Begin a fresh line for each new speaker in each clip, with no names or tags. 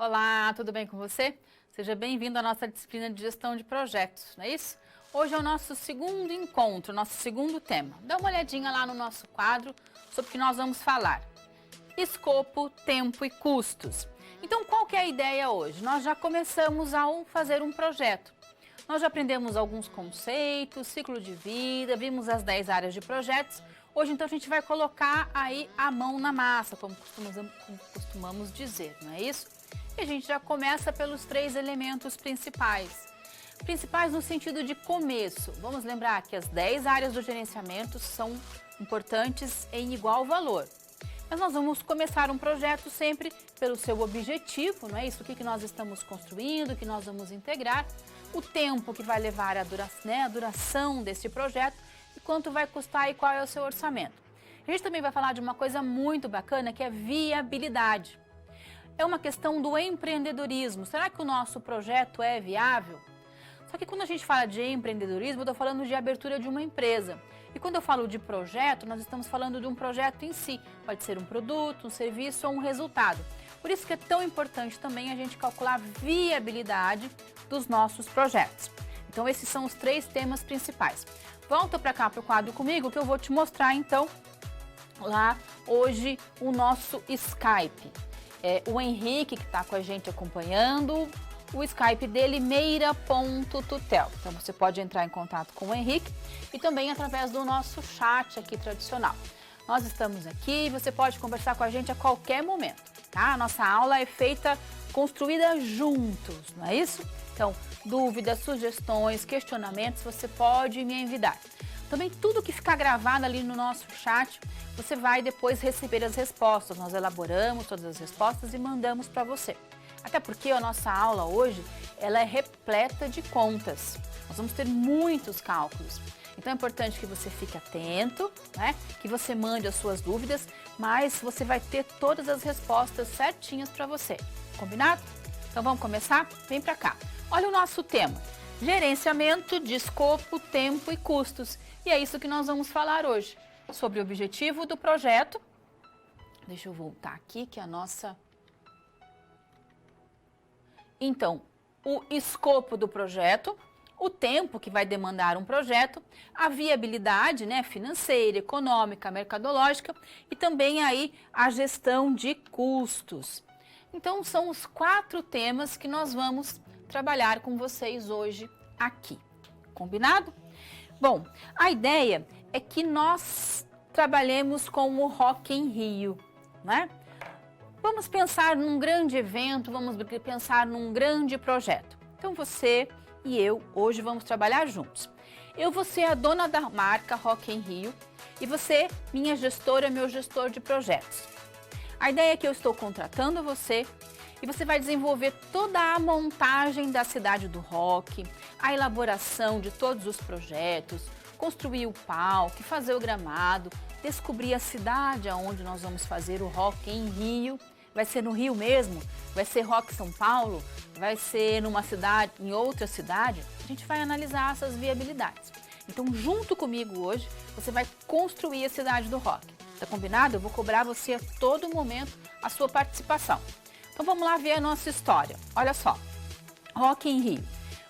Olá, tudo bem com você? Seja bem-vindo à nossa disciplina de gestão de projetos, não é isso? Hoje é o nosso segundo encontro, nosso segundo tema. Dá uma olhadinha lá no nosso quadro sobre o que nós vamos falar. Escopo, tempo e custos. Então, qual que é a ideia hoje? Nós já começamos a fazer um projeto. Nós já aprendemos alguns conceitos, ciclo de vida, vimos as 10 áreas de projetos. Hoje, então, a gente vai colocar aí a mão na massa, como costumamos dizer, não é isso? E a gente já começa pelos 3 elementos principais. Principais no sentido de começo. Vamos lembrar que as 10 áreas do gerenciamento são importantes em igual valor. Mas nós vamos começar um projeto sempre pelo seu objetivo, não é isso? O que nós estamos construindo, o que nós vamos integrar, o tempo que vai levar a duração desse projeto e quanto vai custar e qual é o seu orçamento. A gente também vai falar de uma coisa muito bacana que é viabilidade. É uma questão do empreendedorismo. Será que o nosso projeto é viável? Só que quando a gente fala de empreendedorismo, eu estou falando de abertura de uma empresa. E quando eu falo de projeto, nós estamos falando de um projeto em si. Pode ser um produto, um serviço ou um resultado. Por isso que é tão importante também a gente calcular a viabilidade dos nossos projetos. Então, esses são os 3 temas principais. Volta para cá para o quadro comigo que eu vou te mostrar, então, lá hoje o nosso Skype. O Henrique, que está com a gente acompanhando, o Skype dele, meira.tutel. Então, você pode entrar em contato com o Henrique e também através do nosso chat aqui tradicional. Nós estamos aqui e você pode conversar com a gente a qualquer momento, tá? A nossa aula é construída juntos, não é isso? Então, dúvidas, sugestões, questionamentos, você pode me enviar. Também tudo que ficar gravado ali no nosso chat, você vai depois receber as respostas. Nós elaboramos todas as respostas e mandamos para você. Até porque a nossa aula hoje, ela é repleta de contas. Nós vamos ter muitos cálculos. Então é importante que você fique atento, né? Que você mande as suas dúvidas, mas você vai ter todas as respostas certinhas para você. Combinado? Então vamos começar? Vem para cá. Olha o nosso tema. Gerenciamento de escopo, tempo e custos. E é isso que nós vamos falar hoje. Sobre o objetivo do projeto. Deixa eu voltar aqui que a nossa... Então, o escopo do projeto, o tempo que vai demandar um projeto, a viabilidade, né, financeira, econômica, mercadológica e também aí a gestão de custos. Então, são os 4 temas que nós vamos trabalhar com vocês hoje aqui. Combinado? Bom, a ideia é que nós trabalhemos com o Rock in Rio, né? Vamos pensar num grande evento, vamos pensar num grande projeto. Então você e eu hoje vamos trabalhar juntos. Eu vou ser a dona da marca Rock in Rio e você, minha gestora, meu gestor de projetos. A ideia é que eu estou contratando você e você vai desenvolver toda a montagem da cidade do rock, a elaboração de todos os projetos, construir o palco, fazer o gramado, descobrir a cidade onde nós vamos fazer o Rock in Rio. Vai ser no Rio mesmo? Vai ser Rock São Paulo? Vai ser numa cidade, em outra cidade? A gente vai analisar essas viabilidades. Então, junto comigo hoje, você vai construir a cidade do rock. Tá combinado? Eu vou cobrar você a todo momento a sua participação. Então, vamos lá ver a nossa história. Olha só, Rock in Rio.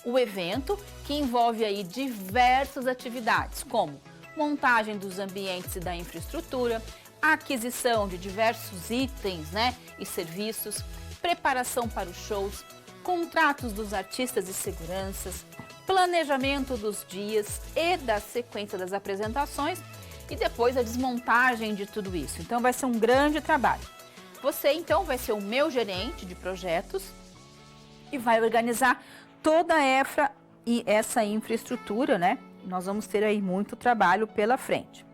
O evento que envolve aí diversas atividades, como montagem dos ambientes e da infraestrutura, aquisição de diversos itens, né, e serviços, preparação para os shows, contratos dos artistas e seguranças, planejamento dos dias e da sequência das apresentações e depois a desmontagem de tudo isso. Então vai ser um grande trabalho. Você então vai ser o meu gerente de projetos e vai organizar toda essa infraestrutura, né? Nós vamos ter aí muito trabalho pela frente.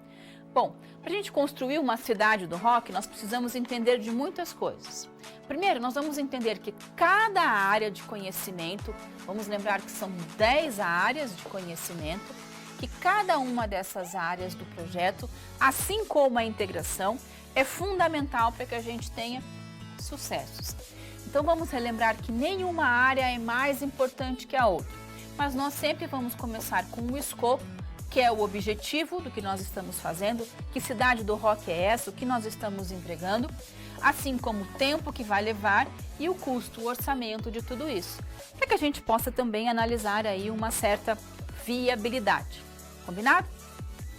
Bom, para a gente construir uma cidade do rock, nós precisamos entender de muitas coisas. Primeiro, nós vamos entender que cada área de conhecimento, vamos lembrar que são 10 áreas de conhecimento, que cada uma dessas áreas do projeto, assim como a integração, é fundamental para que a gente tenha sucessos. Então vamos relembrar que nenhuma área é mais importante que a outra, mas nós sempre vamos começar com o escopo, que é o objetivo do que nós estamos fazendo, que cidade do rock é essa, o que nós estamos entregando. assim como o tempo que vai levar e o custo, o orçamento de tudo isso, para que a gente possa também analisar aí uma certa viabilidade. Combinado?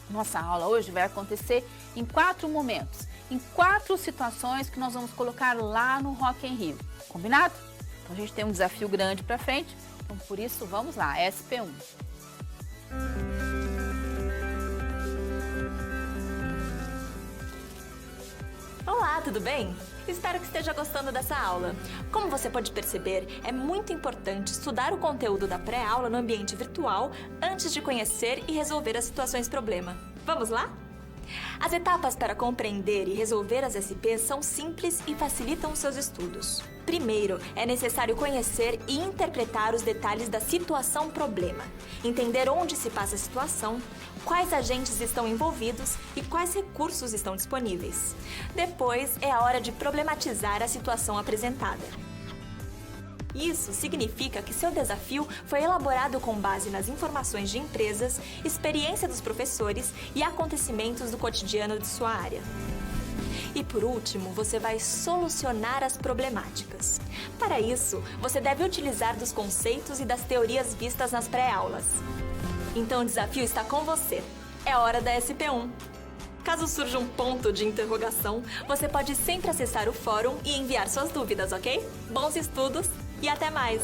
Nossa aula hoje vai acontecer em 4 momentos, em 4 situações que nós vamos colocar lá no Rock in Rio. Combinado? Então a gente tem um desafio grande para frente, então por isso vamos lá, SP1.
Olá, tudo bem? Espero que esteja gostando dessa aula. Como você pode perceber, é muito importante estudar o conteúdo da pré-aula no ambiente virtual antes de conhecer e resolver as situações problema. Vamos lá? As etapas para compreender e resolver as SPs são simples e facilitam os seus estudos. Primeiro, é necessário conhecer e interpretar os detalhes da situação problema, entender onde se passa a situação, quais agentes estão envolvidos e quais recursos estão disponíveis. Depois, é a hora de problematizar a situação apresentada. Isso significa que seu desafio foi elaborado com base nas informações de empresas, experiência dos professores e acontecimentos do cotidiano de sua área. E por último, você vai solucionar as problemáticas. Para isso, você deve utilizar dos conceitos e das teorias vistas nas pré-aulas. Então o desafio está com você. É hora da SP1. Caso surja um ponto de interrogação, você pode sempre acessar o fórum e enviar suas dúvidas, ok? Bons estudos e até mais!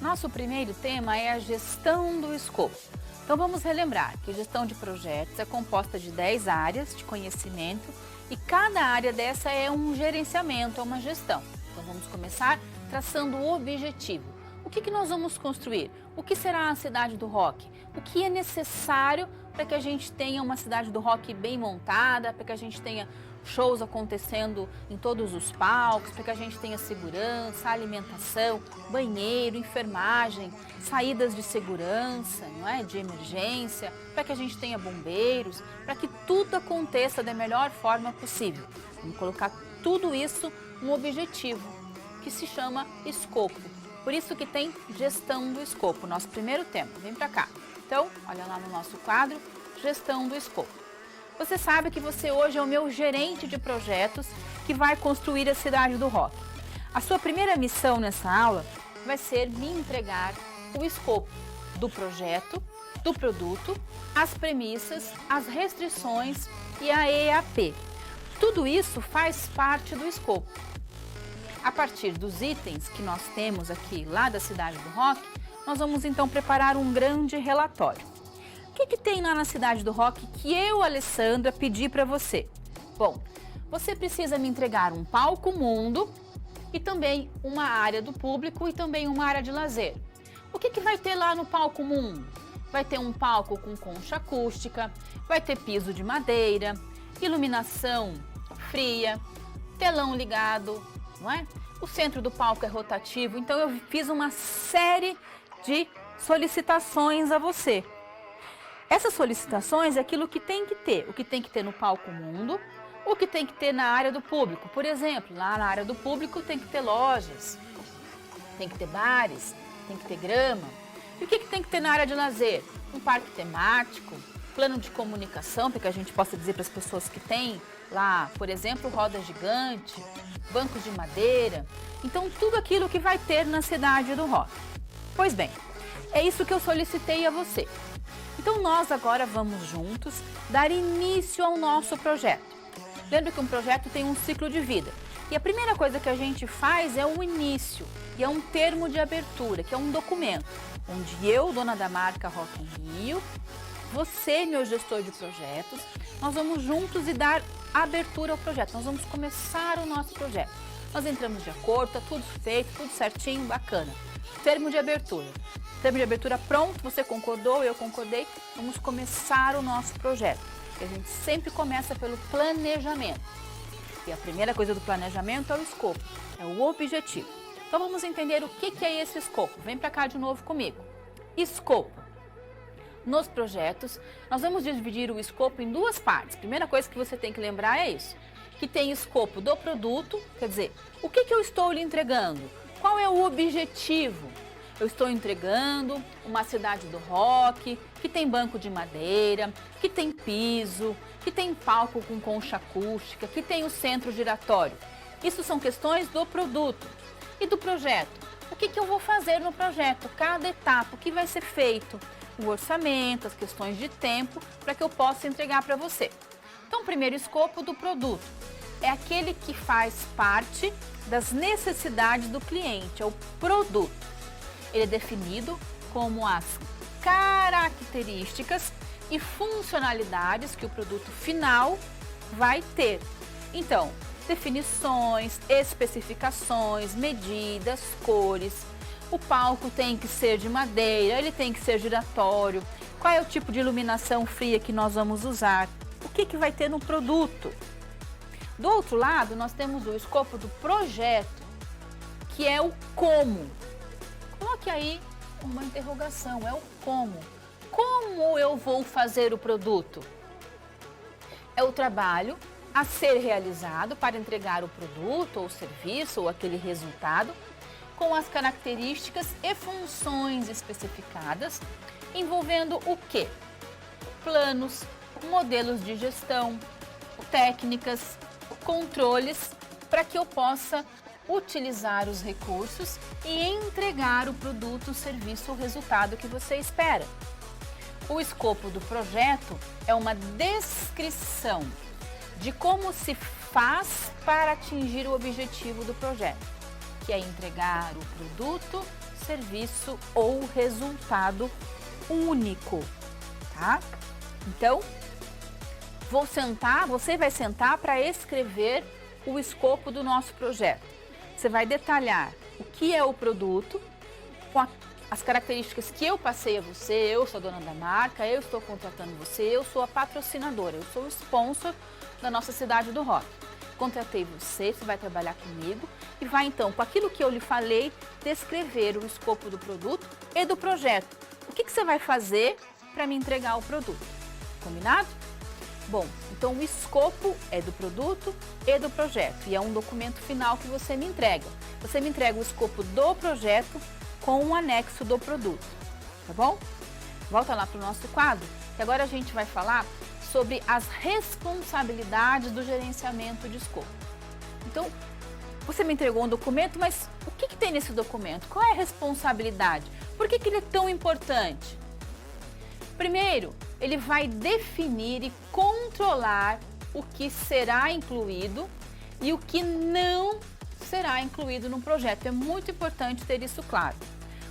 Nosso primeiro tema é a gestão do escopo. Então vamos relembrar que gestão de projetos é composta de 10 áreas de conhecimento e cada área dessa é um gerenciamento, é uma gestão. Então vamos começar traçando o objetivo. O que nós vamos construir? O que será a cidade do rock? O que é necessário para que a gente tenha uma cidade do rock bem montada, para que a gente tenha shows acontecendo em todos os palcos, para que a gente tenha segurança, alimentação, banheiro, enfermagem, saídas de segurança, não é? De emergência, para que a gente tenha bombeiros, para que tudo aconteça da melhor forma possível. Vamos colocar tudo isso no objetivo, que se chama escopo. Por isso que tem gestão do escopo, nosso primeiro tema. Vem para cá. Então, olha lá no nosso quadro, gestão do escopo. Você sabe que você hoje é o meu gerente de projetos que vai construir a cidade do rock. A sua primeira missão nessa aula vai ser me entregar o escopo do projeto, do produto, as premissas, as restrições e a EAP. Tudo isso faz parte do escopo. A partir dos itens que nós temos aqui lá da cidade do rock, nós vamos então preparar um grande relatório. O que tem lá na cidade do rock que eu, Alessandra, pedi para você? Bom, você precisa me entregar um palco mundo e também uma área do público e também uma área de lazer. O que vai ter lá no palco mundo? Vai ter um palco com concha acústica, vai ter piso de madeira, iluminação fria, telão ligado, não é? O centro do palco é rotativo, então eu fiz uma série de solicitações a você. Essas solicitações é aquilo que tem que ter, o que tem que ter no palco mundo, o que tem que ter na área do público. Por exemplo, lá na área do público tem que ter lojas, tem que ter bares, tem que ter grama. E o que tem que ter na área de lazer? Um parque temático, plano de comunicação, para que a gente possa dizer para as pessoas que tem lá, por exemplo, roda gigante, bancos de madeira. Então, tudo aquilo que vai ter na cidade do rock. Pois bem, é isso que eu solicitei a você. Então, nós agora vamos juntos dar início ao nosso projeto. Lembra que um projeto tem um ciclo de vida. E a primeira coisa que a gente faz é o início, e é um termo de abertura, que é um documento, onde eu, dona da marca Rock in Rio, você, meu gestor de projetos, nós vamos juntos e dar abertura ao projeto. Nós vamos começar o nosso projeto. Nós entramos de acordo, está tudo feito, tudo certinho, bacana. Termo de abertura. Termo de abertura pronto, você concordou, eu concordei. Vamos começar o nosso projeto. A gente sempre começa pelo planejamento. E a primeira coisa do planejamento é o escopo, é o objetivo. Então vamos entender o que é esse escopo. Vem para cá de novo comigo. Escopo. Nos projetos, nós vamos dividir o escopo em duas partes. Primeira coisa que você tem que lembrar é isso. Que tem escopo do produto, quer dizer, o que eu estou lhe entregando? Qual é o objetivo? eu estou entregando uma cidade do rock, que tem banco de madeira, que tem piso, que tem palco com concha acústica, que tem o centro giratório. Isso são questões do produto. E do projeto? O que eu vou fazer no projeto? Cada etapa, o que vai ser feito? O orçamento, as questões de tempo, para que eu possa entregar para você. Então, o primeiro escopo do produto é aquele que faz parte das necessidades do cliente, é o produto. Ele é definido como as características e funcionalidades que o produto final vai ter. Então, definições, especificações, medidas, cores. O palco tem que ser de madeira, ele tem que ser giratório. Qual é o tipo de iluminação fria que nós vamos usar? O que vai ter no produto? Do outro lado, nós temos o escopo do projeto, que é o como. Coloque aí uma interrogação, é o como. Como eu vou fazer o produto? É o trabalho a ser realizado para entregar o produto ou serviço ou aquele resultado com as características e funções especificadas, envolvendo o quê? Planos, modelos de gestão, técnicas, controles, para que eu possa utilizar os recursos e entregar o produto, o serviço ou resultado que você espera. O escopo do projeto é uma descrição de como se faz para atingir o objetivo do projeto, que é entregar o produto, serviço ou resultado único, tá? Então, você vai sentar para escrever o escopo do nosso projeto. Você vai detalhar o que é o produto, com as características que eu passei a você, eu sou a dona da marca, eu estou contratando você, eu sou a patrocinadora, eu sou o sponsor da nossa cidade do rock. Contratei você, você vai trabalhar comigo e vai então, com aquilo que eu lhe falei, descrever o escopo do produto e do projeto. O que você vai fazer para me entregar o produto? Combinado? Bom, então o escopo é do produto e do projeto e é um documento final que você me entrega. Você me entrega o escopo do projeto com um anexo do produto, tá bom? Volta lá para o nosso quadro, que agora a gente vai falar sobre as responsabilidades do gerenciamento de escopo. Então, você me entregou um documento, mas o que tem nesse documento? Qual é a responsabilidade? Por que ele é tão importante? Primeiro, ele vai definir e controlar o que será incluído e o que não será incluído no projeto. É muito importante ter isso claro.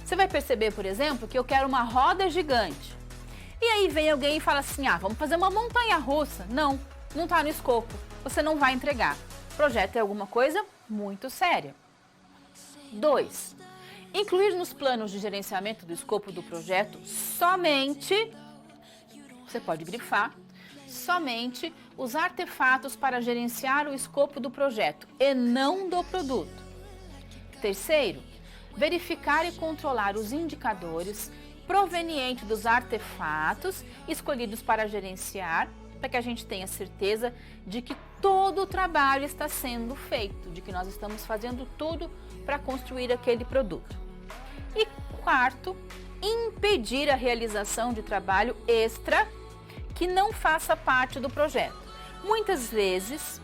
Você vai perceber, por exemplo, que eu quero uma roda gigante. E aí vem alguém e fala assim, vamos fazer uma montanha-russa. Não está no escopo, você não vai entregar. O projeto é alguma coisa muito séria. 2. Incluir nos planos de gerenciamento do escopo do projeto somente, você pode grifar, somente os artefatos para gerenciar o escopo do projeto e não do produto. 3. Verificar e controlar os indicadores provenientes dos artefatos escolhidos para gerenciar, para que a gente tenha certeza de que todo o trabalho está sendo feito, de que nós estamos fazendo tudo para construir aquele produto. E 4, impedir a realização de trabalho extra que não faça parte do projeto. Muitas vezes,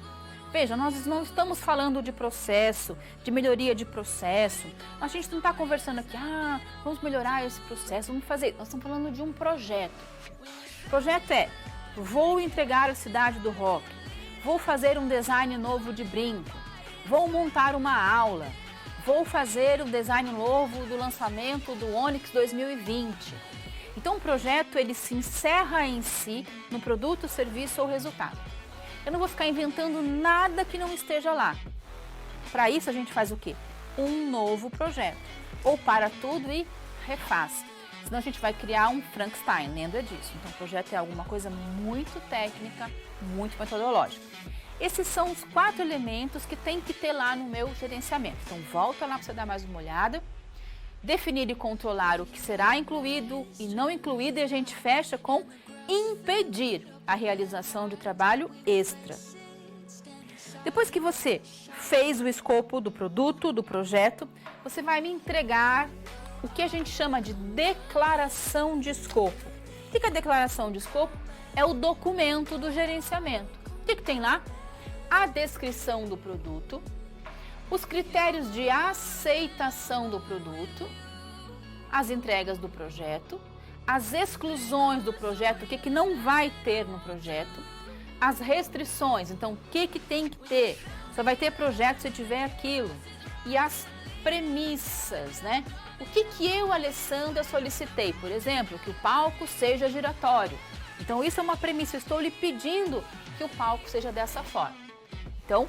veja, nós não estamos falando de processo, de melhoria de processo, a gente não está conversando aqui, vamos melhorar esse processo, vamos fazer, nós estamos falando de um projeto. O projeto é, vou entregar a cidade do rock, vou fazer um design novo de brinco, vou montar uma aula, vou fazer um design novo do lançamento do Onix 2020. Então o projeto ele se encerra em si no produto, serviço ou resultado. Eu não vou ficar inventando nada que não esteja lá. Para isso a gente faz o quê? Um novo projeto. Ou para tudo e refaz. Senão a gente vai criar um Frankenstein, lembra disso. Então o projeto é alguma coisa muito técnica, muito metodológica. Esses são os 4 elementos que tem que ter lá no meu gerenciamento. Então volta lá para você dar mais uma olhada. Definir e controlar o que será incluído e não incluído e a gente fecha com impedir a realização de trabalho extra. Depois que você fez o escopo do produto, do projeto, você vai me entregar o que a gente chama de declaração de escopo. O que é a declaração de escopo? É o documento do gerenciamento. O que tem lá? A descrição do produto, os critérios de aceitação do produto, as entregas do projeto, as exclusões do projeto, o que não vai ter no projeto, as restrições, então o que tem que ter, só vai ter projeto se tiver aquilo, e as premissas, né? O que eu, Alessandra, solicitei? Por exemplo, que o palco seja giratório. Então isso é uma premissa, eu estou lhe pedindo que o palco seja dessa forma. Então,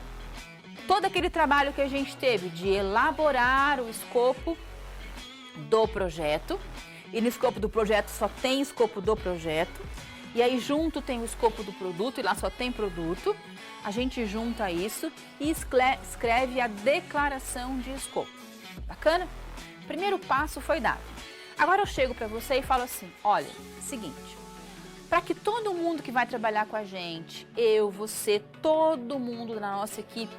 todo aquele trabalho que a gente teve de elaborar o escopo do projeto, e no escopo do projeto só tem escopo do projeto, e aí junto tem o escopo do produto, e lá só tem produto, a gente junta isso e escreve a declaração de escopo. Bacana? O primeiro passo foi dado. Agora eu chego para você e falo assim, olha, seguinte, para que todo mundo que vai trabalhar com a gente, eu, você, todo mundo da nossa equipe,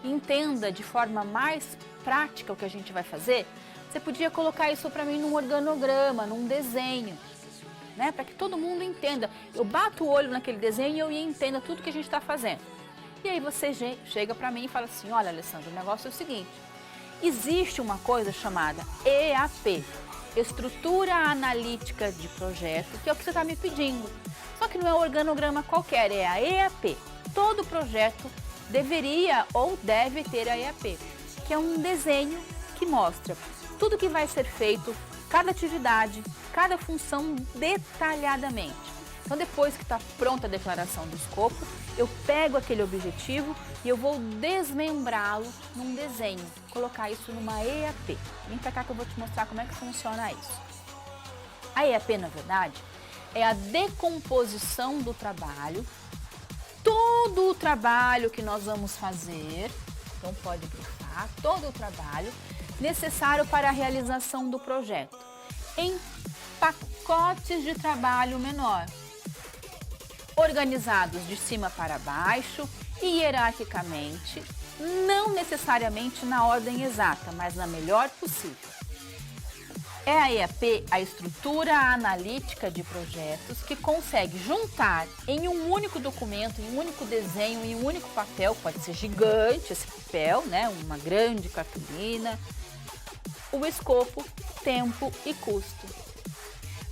entenda de forma mais prática o que a gente vai fazer, você podia colocar isso para mim num organograma, num desenho, né? Para que todo mundo entenda. Eu bato o olho naquele desenho e eu entenda tudo que a gente está fazendo. E aí você chega para mim e fala assim, olha, Alessandra, o negócio é o seguinte, existe uma coisa chamada EAP, Estrutura Analítica de Projeto, que é o que você está me pedindo. Só que não é um organograma qualquer, é a EAP. Todo projeto deveria ou deve ter a EAP, que é um desenho que mostra tudo que vai ser feito, cada atividade, cada função detalhadamente. Então, depois que está pronta a declaração do escopo, eu pego aquele objetivo e eu vou desmembrá-lo num desenho, colocar isso numa EAP. Vem para cá que eu vou te mostrar como é que funciona isso. A EAP, na verdade, é a decomposição do trabalho, todo o trabalho que nós vamos fazer, então pode grifar, todo o trabalho necessário para a realização do projeto, em pacotes de trabalho menor, organizados de cima para baixo e hierarquicamente, não necessariamente na ordem exata, mas na melhor possível. É a EAP, a Estrutura Analítica de Projetos, que consegue juntar em um único documento, em um único desenho, em um único papel, pode ser gigante esse papel, né? Uma grande cartolina, o escopo, tempo e custo.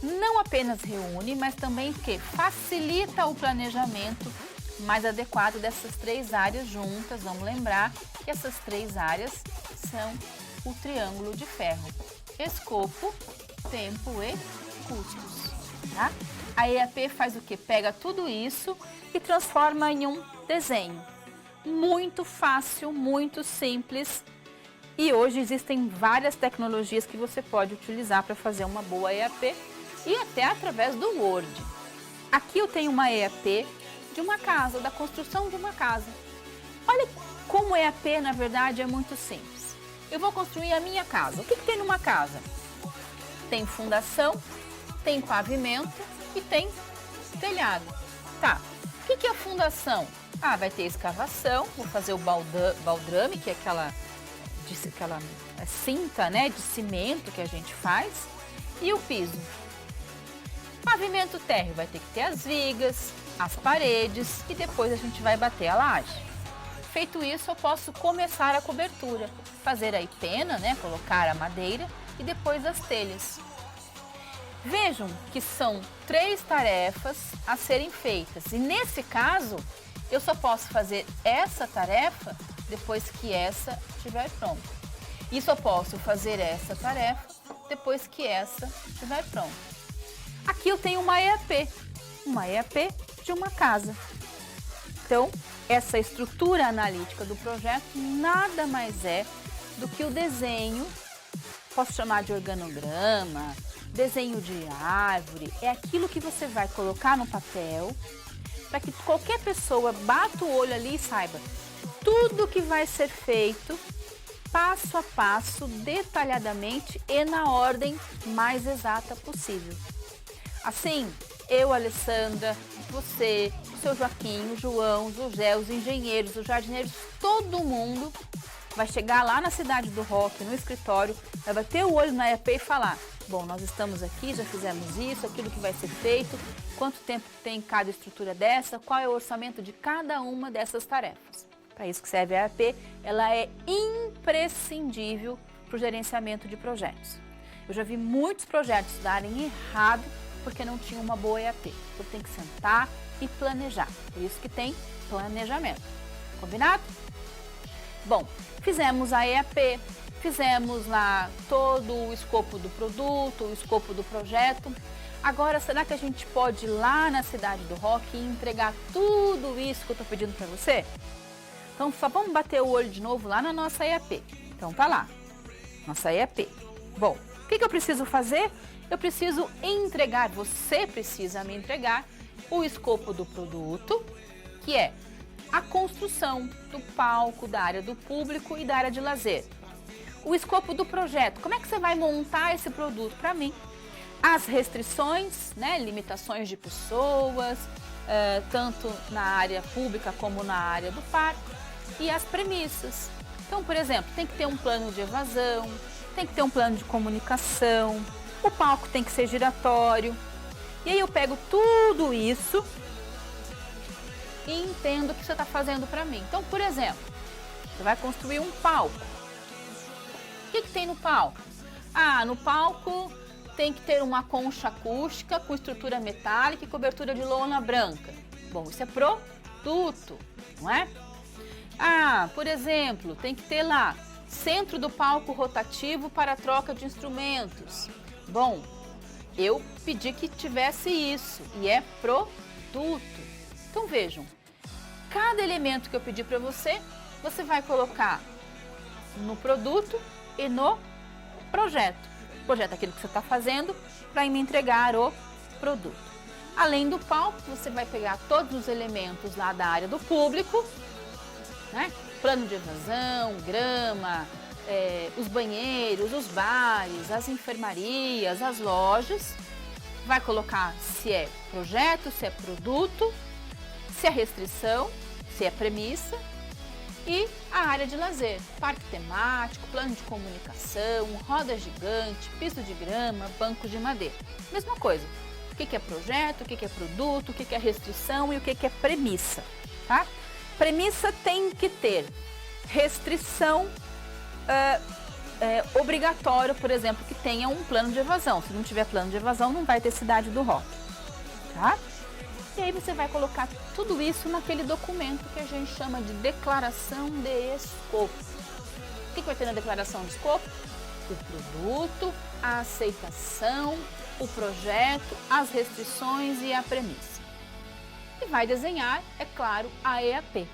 Não apenas reúne, mas também que facilita o planejamento mais adequado dessas três áreas juntas. Vamos lembrar que essas três áreas são o triângulo de ferro: escopo, tempo e custos. Tá? A EAP faz o que? Pega tudo isso e transforma em um desenho. Muito fácil, muito simples. E hoje existem várias tecnologias que você pode utilizar para fazer uma boa EAP e até através do Word. Aqui eu tenho uma EAP de uma casa, da construção de uma casa. Olha como EAP, na verdade, é muito simples. Eu vou construir a minha casa. O que tem numa casa? Tem fundação, tem pavimento e tem telhado. Tá, o que é a fundação? Ah, vai ter escavação, vou fazer o baldrame, que é aquela cinta, né, de cimento que a gente faz, e o piso. Pavimento térreo, vai ter que ter as vigas, as paredes e depois a gente vai bater a laje. Feito isso, eu posso começar a cobertura, fazer aí pena, né, colocar a madeira e depois as telhas. Vejam que são 3 tarefas a serem feitas e nesse caso eu só posso fazer essa tarefa depois que essa estiver pronta. E só posso fazer essa tarefa depois que essa estiver pronta. Aqui eu tenho uma EAP de uma casa. Então, essa estrutura analítica do projeto nada mais é do que o desenho, posso chamar de organograma, desenho de árvore, é aquilo que você vai colocar no papel para que qualquer pessoa bata o olho ali e saiba tudo que vai ser feito, passo a passo, detalhadamente e na ordem mais exata possível. Assim, eu, Alessandra, você, o seu Joaquim, o João, o José, os engenheiros, os jardineiros, todo mundo vai chegar lá na Cidade do Rock, no escritório, vai bater o olho na EAP e falar: bom, nós estamos aqui, já fizemos isso, aquilo que vai ser feito, quanto tempo tem cada estrutura dessa, qual é o orçamento de cada uma dessas tarefas. Para isso que serve a EAP, ela é imprescindível para o gerenciamento de projetos. Eu já vi muitos projetos darem errado porque não tinham uma boa EAP. Então tem que sentar e planejar. Por isso que tem planejamento. Combinado? Bom, fizemos a EAP, fizemos lá todo o escopo do produto, o escopo do projeto. Agora, será que a gente pode ir lá na Cidade do Rock e entregar tudo isso que eu estou pedindo para você? Então, só vamos bater o olho de novo lá na nossa EAP. Então, tá lá, nossa EAP. Bom, o que eu preciso fazer? Eu preciso entregar, você precisa me entregar o escopo do produto, que é a construção do palco, da área do público e da área de lazer. O escopo do projeto, como é que você vai montar esse produto para mim? As restrições, né, limitações de pessoas, tanto na área pública como na área do parque, e as premissas. Então, por exemplo, tem que ter um plano de evasão, tem que ter um plano de comunicação, o palco tem que ser giratório. E aí eu pego tudo isso e entendo o que você está fazendo para mim. Então, por exemplo, você vai construir um palco. O que tem no palco? Ah, no palco tem que ter uma concha acústica com estrutura metálica e cobertura de lona branca. Bom, isso é produto, não é? Ah, por exemplo, tem que ter lá centro do palco rotativo para troca de instrumentos. Bom, eu pedi que tivesse isso e é produto. Então vejam, cada elemento que eu pedi para você, você vai colocar no produto e no projeto. O projeto é aquilo que você está fazendo para me entregar o produto. Além do palco, você vai pegar todos os elementos lá da área do público, né? Plano de evasão, grama, os banheiros, os bares, as enfermarias, as lojas. Vai colocar se é projeto, se é produto, se é restrição, se é premissa e a área de lazer, parque temático, plano de comunicação, roda gigante, piso de grama, bancos de madeira. Mesma coisa, o que é projeto, o que é produto, o que é restrição e o que é premissa, tá? Premissa tem que ter restrição obrigatória, por exemplo, que tenha um plano de evasão. Se não tiver plano de evasão, não vai ter Cidade do Rock, tá? E aí você vai colocar tudo isso naquele documento que a gente chama de declaração de escopo. O que vai ter na declaração de escopo? O produto, a aceitação, o projeto, as restrições e a premissa. E vai desenhar, é claro, a EAP,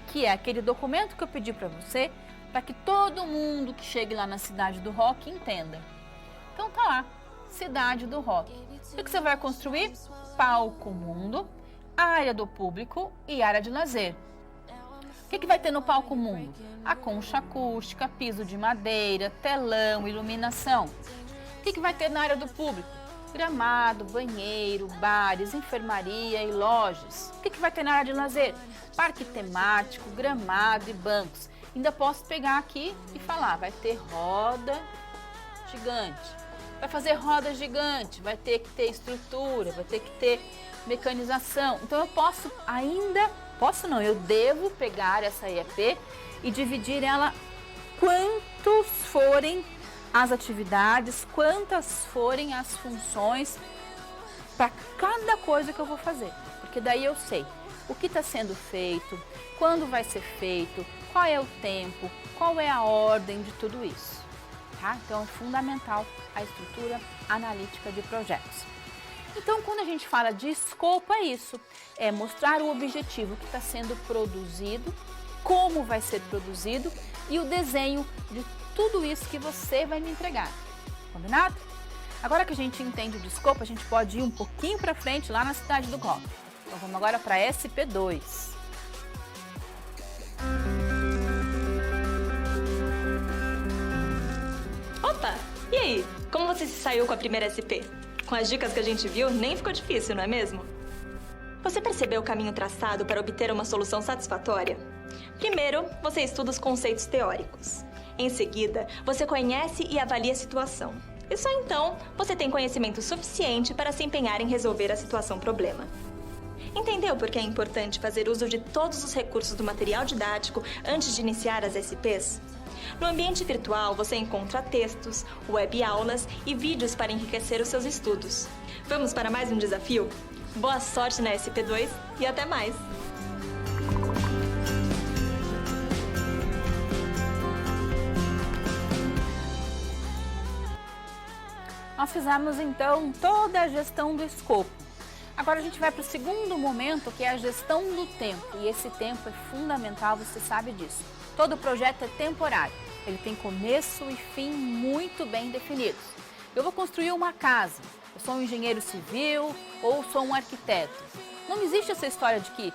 que é aquele documento que eu pedi para você, para que todo mundo que chegue lá na Cidade do Rock entenda. Então tá lá, Cidade do Rock. O que você vai construir? Palco Mundo, área do público e área de lazer. O que vai ter no Palco Mundo? A concha acústica, piso de madeira, telão, iluminação. O que vai ter na área do público? Gramado, banheiro, bares, enfermaria e lojas. O que vai ter na área de lazer? Parque temático, gramado e bancos. Ainda posso pegar aqui e falar, vai ter roda gigante. Vai fazer roda gigante, vai ter que ter estrutura, vai ter que ter mecanização. Então eu eu devo pegar essa EAP e dividir ela quantos forem as atividades, quantas forem as funções para cada coisa que eu vou fazer. Porque daí eu sei o que está sendo feito, quando vai ser feito, qual é o tempo, qual é a ordem de tudo isso. Tá? Então é fundamental a estrutura analítica de projetos. Então, quando a gente fala de escopo, é isso. É mostrar o objetivo que está sendo produzido, como vai ser produzido e o desenho de tudo isso que você vai me entregar. Combinado? Agora que a gente entende o escopo, a gente pode ir um pouquinho para frente lá na Cidade do Rock. Então, vamos agora para SP2.
Opa! E aí? Como você se saiu com a primeira SP? Com as dicas que a gente viu, nem ficou difícil, não é mesmo? Você percebeu o caminho traçado para obter uma solução satisfatória? Primeiro, você estuda os conceitos teóricos. Em seguida, você conhece e avalia a situação. E só então, você tem conhecimento suficiente para se empenhar em resolver a situação-problema. Entendeu por que é importante fazer uso de todos os recursos do material didático antes de iniciar as SPs? No ambiente virtual, você encontra textos, web-aulas e vídeos para enriquecer os seus estudos. Vamos para mais um desafio? Boa sorte na SP2 e até mais!
Nós fizemos, então, toda a gestão do escopo. Agora a gente vai para o segundo momento, que é a gestão do tempo. E esse tempo é fundamental, você sabe disso. Todo projeto é temporário. Ele tem começo e fim muito bem definidos. Eu vou construir uma casa. Eu sou um engenheiro civil ou sou um arquiteto. Não existe essa história de que,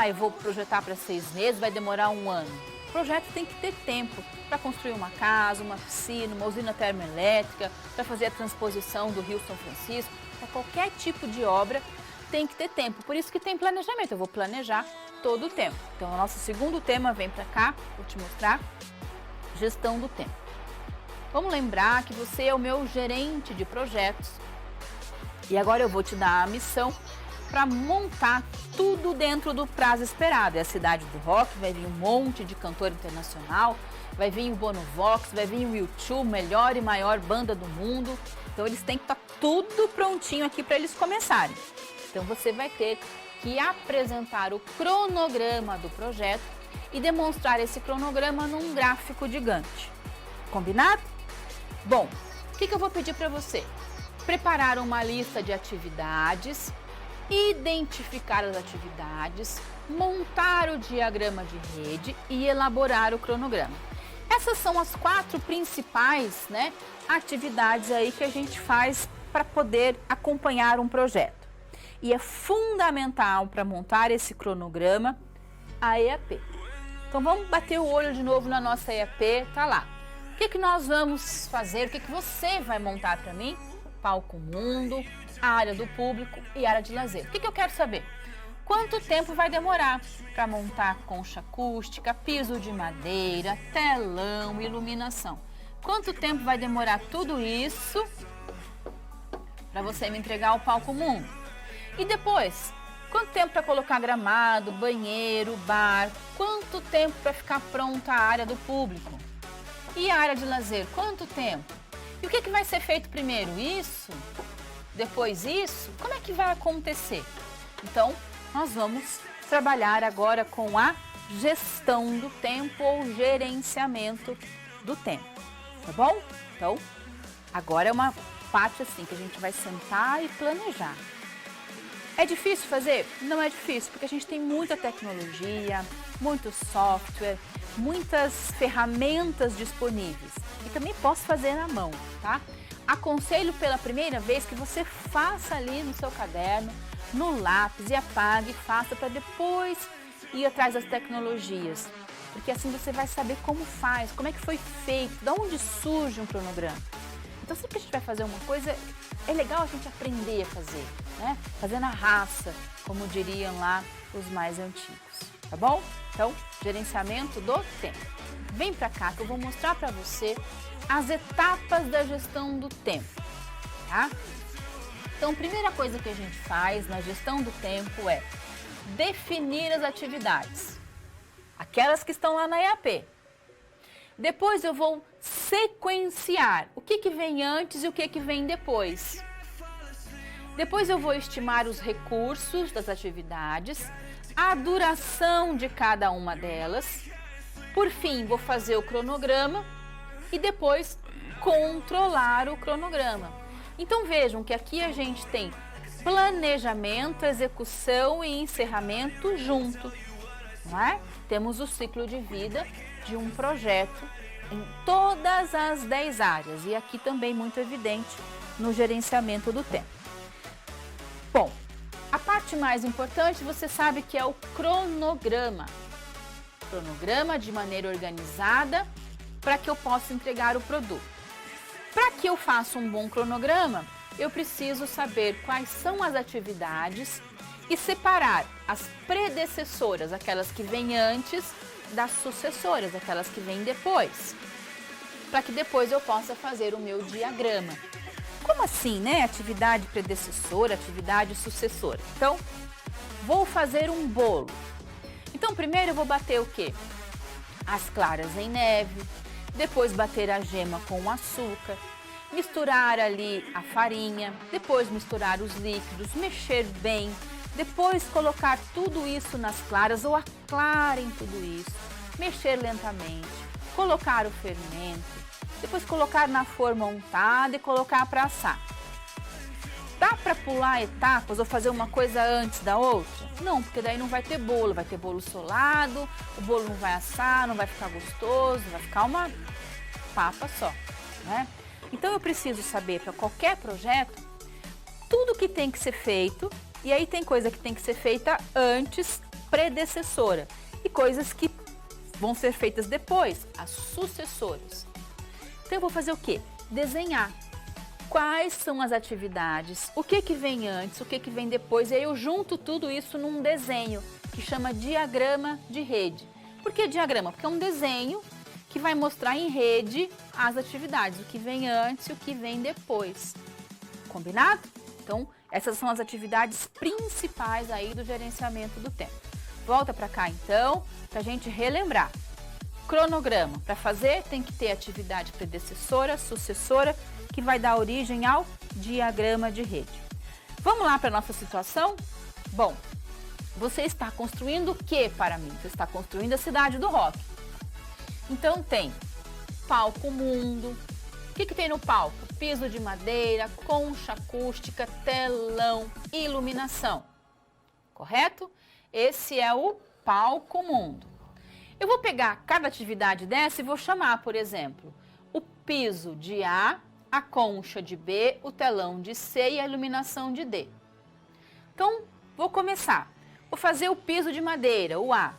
eu vou projetar para 6 meses, vai demorar 1 ano. O projeto tem que ter tempo para construir uma casa, uma piscina, uma usina termoelétrica, para fazer a transposição do Rio São Francisco. Para qualquer tipo de obra tem que ter tempo. Por isso que tem planejamento. Eu vou planejar todo o tempo. Então, o nosso segundo tema vem para cá, vou te mostrar, gestão do tempo. Vamos lembrar que você é o meu gerente de projetos. E agora eu vou te dar a missão para montar tudo dentro do prazo esperado. É a cidade do rock, vai vir um monte de cantor internacional, vai vir o Bonovox, vai vir o U2, melhor e maior banda do mundo. Então eles têm que estar tudo prontinho aqui para eles começarem. Então você vai ter que apresentar o cronograma do projeto e demonstrar esse cronograma num gráfico gigante. Combinado? Bom, o que eu vou pedir para você? Preparar uma lista de atividades, identificar as atividades, montar o diagrama de rede e elaborar o cronograma. Essas são as 4 principais, atividades aí que a gente faz para poder acompanhar um projeto. E é fundamental para montar esse cronograma a EAP. Então vamos bater o olho de novo na nossa EAP, tá lá. O que nós vamos fazer? O que você vai montar para mim? Palco Mundo, a área do público e a área de lazer. O que eu quero saber? Quanto tempo vai demorar para montar concha acústica, piso de madeira, telão, iluminação? Quanto tempo vai demorar tudo isso para você me entregar o Palco Mundo? E depois, quanto tempo para colocar gramado, banheiro, bar? Quanto tempo para ficar pronta a área do público? E a área de lazer, quanto tempo? E o que vai ser feito primeiro? Isso? Depois isso? Como é que vai acontecer? Então, nós vamos trabalhar agora com a gestão do tempo ou gerenciamento do tempo, tá bom? Então, agora é uma parte assim que a gente vai sentar e planejar. É difícil fazer? Não é difícil, porque a gente tem muita tecnologia, muito software, muitas ferramentas disponíveis. E também posso fazer na mão, tá? Aconselho pela primeira vez que você faça ali no seu caderno, no lápis e apague e faça para depois ir atrás das tecnologias. Porque assim você vai saber como faz, como é que foi feito, de onde surge um cronograma. Então sempre que a gente vai fazer uma coisa, é legal a gente aprender a fazer, Fazer na raça, como diriam lá os mais antigos, tá bom? Então, gerenciamento do tempo. Vem pra cá que eu vou mostrar pra você as etapas da gestão do tempo, tá? Então, primeira coisa que a gente faz na gestão do tempo é definir as atividades, aquelas que estão lá na EAP. Depois eu vou sequenciar o que vem antes e o que vem depois. Depois eu vou estimar os recursos das atividades, a duração de cada uma delas. Por fim, vou fazer o cronograma e depois controlar o cronograma. Então vejam que aqui a gente tem planejamento, execução e encerramento junto, não é? Temos o ciclo de vida de um projeto em todas as 10 áreas e aqui também muito evidente no gerenciamento do tempo. Bom, a parte mais importante você sabe que é o cronograma. Cronograma de maneira organizada para que eu possa entregar o produto. Para que eu faça um bom cronograma, eu preciso saber quais são as atividades e separar as predecessoras, aquelas que vêm antes, das sucessoras, aquelas que vêm depois, para que depois eu possa fazer o meu diagrama. Como assim, né? Atividade predecessora, atividade sucessora. Então, vou fazer um bolo. Então, primeiro eu vou bater o quê? As claras em neve, depois bater a gema com o açúcar, misturar ali a farinha, depois misturar os líquidos, mexer bem, depois colocar tudo isso nas claras ou a clara em tudo isso, mexer lentamente, colocar o fermento, depois colocar na forma untada e colocar para assar. Dá para pular etapas ou fazer uma coisa antes da outra? Não, porque daí não vai ter bolo solado, o bolo não vai assar, não vai ficar gostoso, vai ficar uma papa só, né? Então eu preciso saber para qualquer projeto tudo que tem que ser feito, e aí tem coisa que tem que ser feita antes, predecessora, e coisas que vão ser feitas depois, as sucessoras. Então eu vou fazer o quê? Desenhar. Quais são as atividades, o que vem antes, o que vem depois, e aí eu junto tudo isso num desenho que chama diagrama de rede. Por que diagrama? Porque é um desenho que vai mostrar em rede as atividades, o que vem antes e o que vem depois. Combinado? Então, essas são as atividades principais aí do gerenciamento do tempo. Volta para cá então, para a gente relembrar. Cronograma, para fazer tem que ter atividade predecessora, sucessora, que vai dar origem ao diagrama de rede. Vamos lá para a nossa situação? Bom, você está construindo o que para mim? Você está construindo a cidade do rock. Então tem palco mundo. O que tem no palco? Piso de madeira, concha acústica, telão, iluminação. Correto? Esse é o palco mundo. Eu vou pegar cada atividade dessa e vou chamar, por exemplo, o piso de A, a concha de B, o telão de C e a iluminação de D. Então, vou começar. Vou fazer o piso de madeira, o A.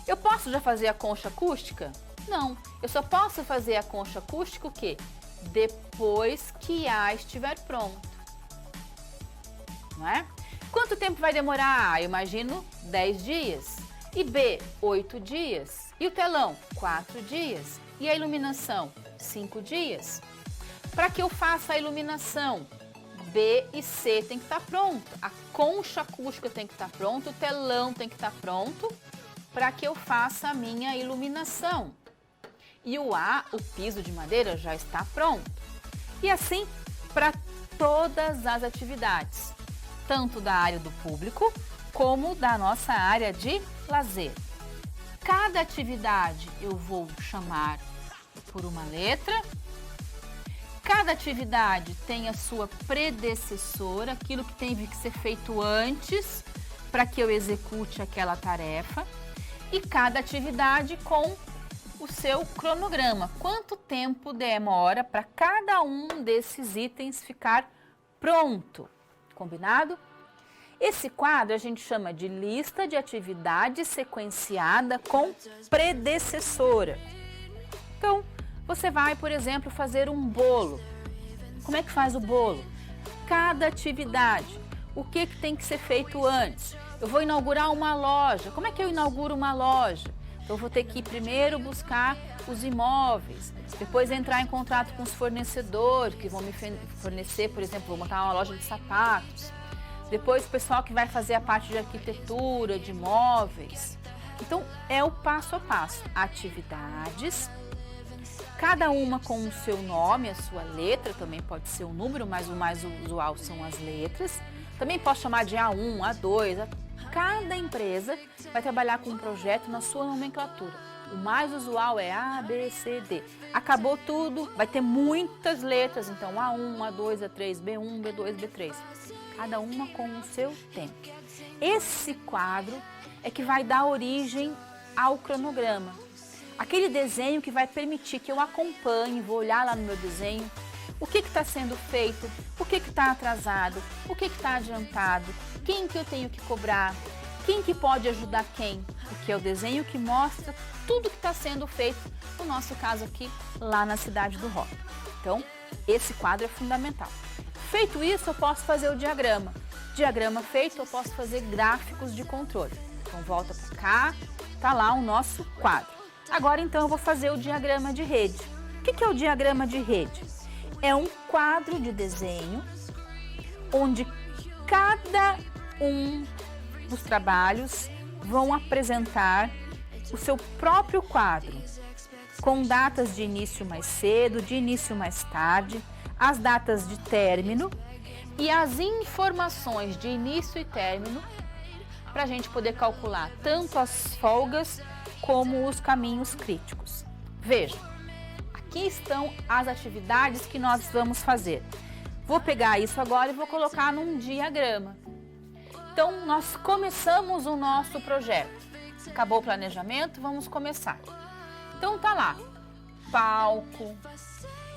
Eu posso já fazer a concha acústica? Não, eu só posso fazer a concha acústica o quê? Depois que A estiver pronto. Não é? Quanto tempo vai demorar A? Eu imagino 10 dias. E B, 8 dias. E o telão? 4 dias. E a iluminação? 5 dias. Para que eu faça a iluminação, B e C tem que estar pronto. A concha acústica tem que estar pronto, o telão tem que estar pronto para que eu faça a minha iluminação. E o A, o piso de madeira, já está pronto. E assim para todas as atividades, tanto da área do público como da nossa área de lazer. Cada atividade eu vou chamar por uma letra. Cada atividade tem a sua predecessora, aquilo que teve que ser feito antes para que eu execute aquela tarefa. E cada atividade com o seu cronograma. Quanto tempo demora para cada um desses itens ficar pronto? Combinado? Esse quadro a gente chama de lista de atividades sequenciada com predecessora. Então, você vai, por exemplo, fazer um bolo. Como é que faz o bolo? Cada atividade. O que tem que ser feito antes? Eu vou inaugurar uma loja. Como é que eu inauguro uma loja? Então, eu vou ter que ir primeiro buscar os imóveis, depois entrar em contato com os fornecedores que vão me fornecer, por exemplo, vou montar uma loja de sapatos. Depois, o pessoal que vai fazer a parte de arquitetura, de móveis. Então, é o passo a passo. Atividades, cada uma com o seu nome, a sua letra, também pode ser um número, mas o mais usual são as letras. Também posso chamar de A1, A2. Cada empresa vai trabalhar com um projeto na sua nomenclatura. O mais usual é A, B, C, D. Acabou tudo, vai ter muitas letras, então A1, A2, A3, B1, B2, B3. Cada uma com o seu tempo. Esse quadro é que vai dar origem ao cronograma. Aquele desenho que vai permitir que eu acompanhe, vou olhar lá no meu desenho, o que está sendo feito, o que está atrasado, o que está adiantado, quem que eu tenho que cobrar, quem que pode ajudar quem, porque é o desenho que mostra tudo que está sendo feito, no nosso caso aqui, lá na cidade do rock. Então, esse quadro é fundamental. Feito isso, eu posso fazer o diagrama. Diagrama feito, eu posso fazer gráficos de controle. Então, volta para cá, tá lá o nosso quadro. Agora, então, eu vou fazer o diagrama de rede. O que é o diagrama de rede? É um quadro de desenho onde cada um dos trabalhos vão apresentar o seu próprio quadro, com datas de início mais cedo, de início mais tarde, as datas de término e as informações de início e término para a gente poder calcular tanto as folgas como os caminhos críticos. Veja, aqui estão as atividades que nós vamos fazer. Vou pegar isso agora e vou colocar num diagrama. Então, nós começamos o nosso projeto. Acabou o planejamento, vamos começar. Então, tá lá, palco,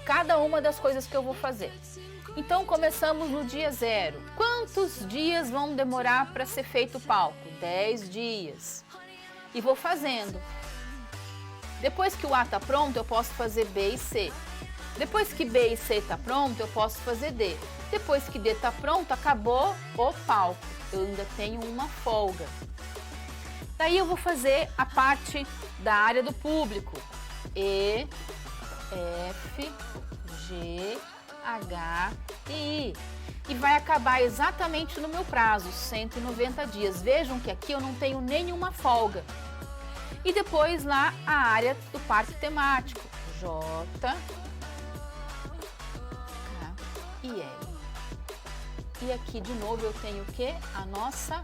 cada uma das coisas que eu vou fazer. Então, começamos no dia 0. Quantos dias vão demorar para ser feito o palco? 10 dias. E vou fazendo. Depois que o A está pronto, eu posso fazer B e C. Depois que B e C está pronto, eu posso fazer D. Depois que D está pronto, acabou o palco. Eu ainda tenho uma folga. Daí eu vou fazer a parte da área do público. E, F, G, H e I. E vai acabar exatamente no meu prazo, 190 dias. Vejam que aqui eu não tenho nenhuma folga. E depois lá a área do parque temático. J, K e L. E aqui de novo eu tenho o quê? A nossa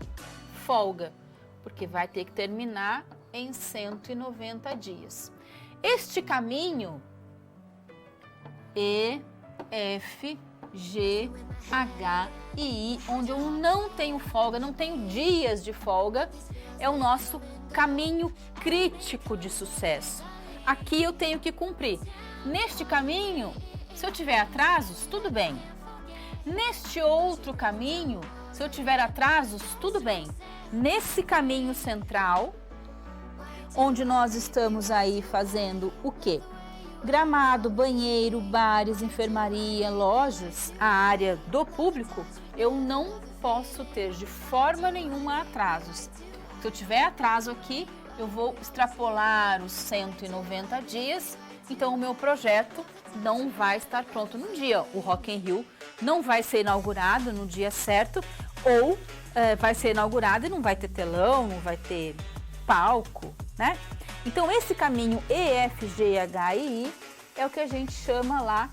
folga, porque vai ter que terminar em 190 dias. Este caminho, E, F, G, H e I, onde eu não tenho folga, não tenho dias de folga, é o nosso caminho crítico de sucesso. Aqui eu tenho que cumprir. Neste caminho, se eu tiver atrasos, tudo bem. Neste outro caminho, se eu tiver atrasos, tudo bem. Nesse caminho central, onde nós estamos aí fazendo o quê? Gramado, banheiro, bares, enfermaria, lojas, a área do público, eu não posso ter de forma nenhuma atrasos. Se eu tiver atraso aqui, eu vou extrapolar os 190 dias, então o meu projeto não vai estar pronto no dia. O Rock in Rio não vai ser inaugurado no dia certo, ou vai ser inaugurado e não vai ter telão, não vai ter palco, né? Então, esse caminho E, F, G, H e I é o que a gente chama lá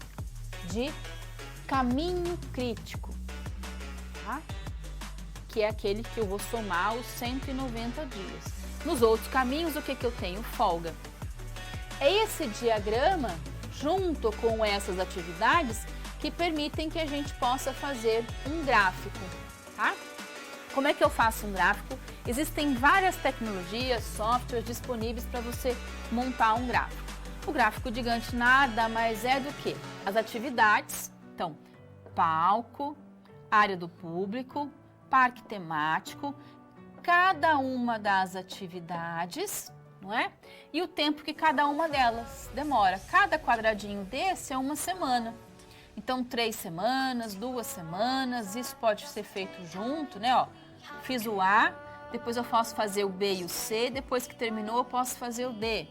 de caminho crítico, tá? Que é aquele que eu vou somar os 190 dias. Nos outros caminhos, o que eu tenho? Folga. É esse diagrama, junto com essas atividades, que permitem que a gente possa fazer um gráfico, tá? Como é que eu faço um gráfico? Existem várias tecnologias, softwares disponíveis para você montar um gráfico. O gráfico de Gantt nada mais é do que as atividades, então, palco, área do público, parque temático, cada uma das atividades, não é? E o tempo que cada uma delas demora. Cada quadradinho desse é uma semana. Então, 3 semanas, 2 semanas, isso pode ser feito junto, né? Ó, fiz o A, depois eu posso fazer o B e o C, depois que terminou eu posso fazer o D.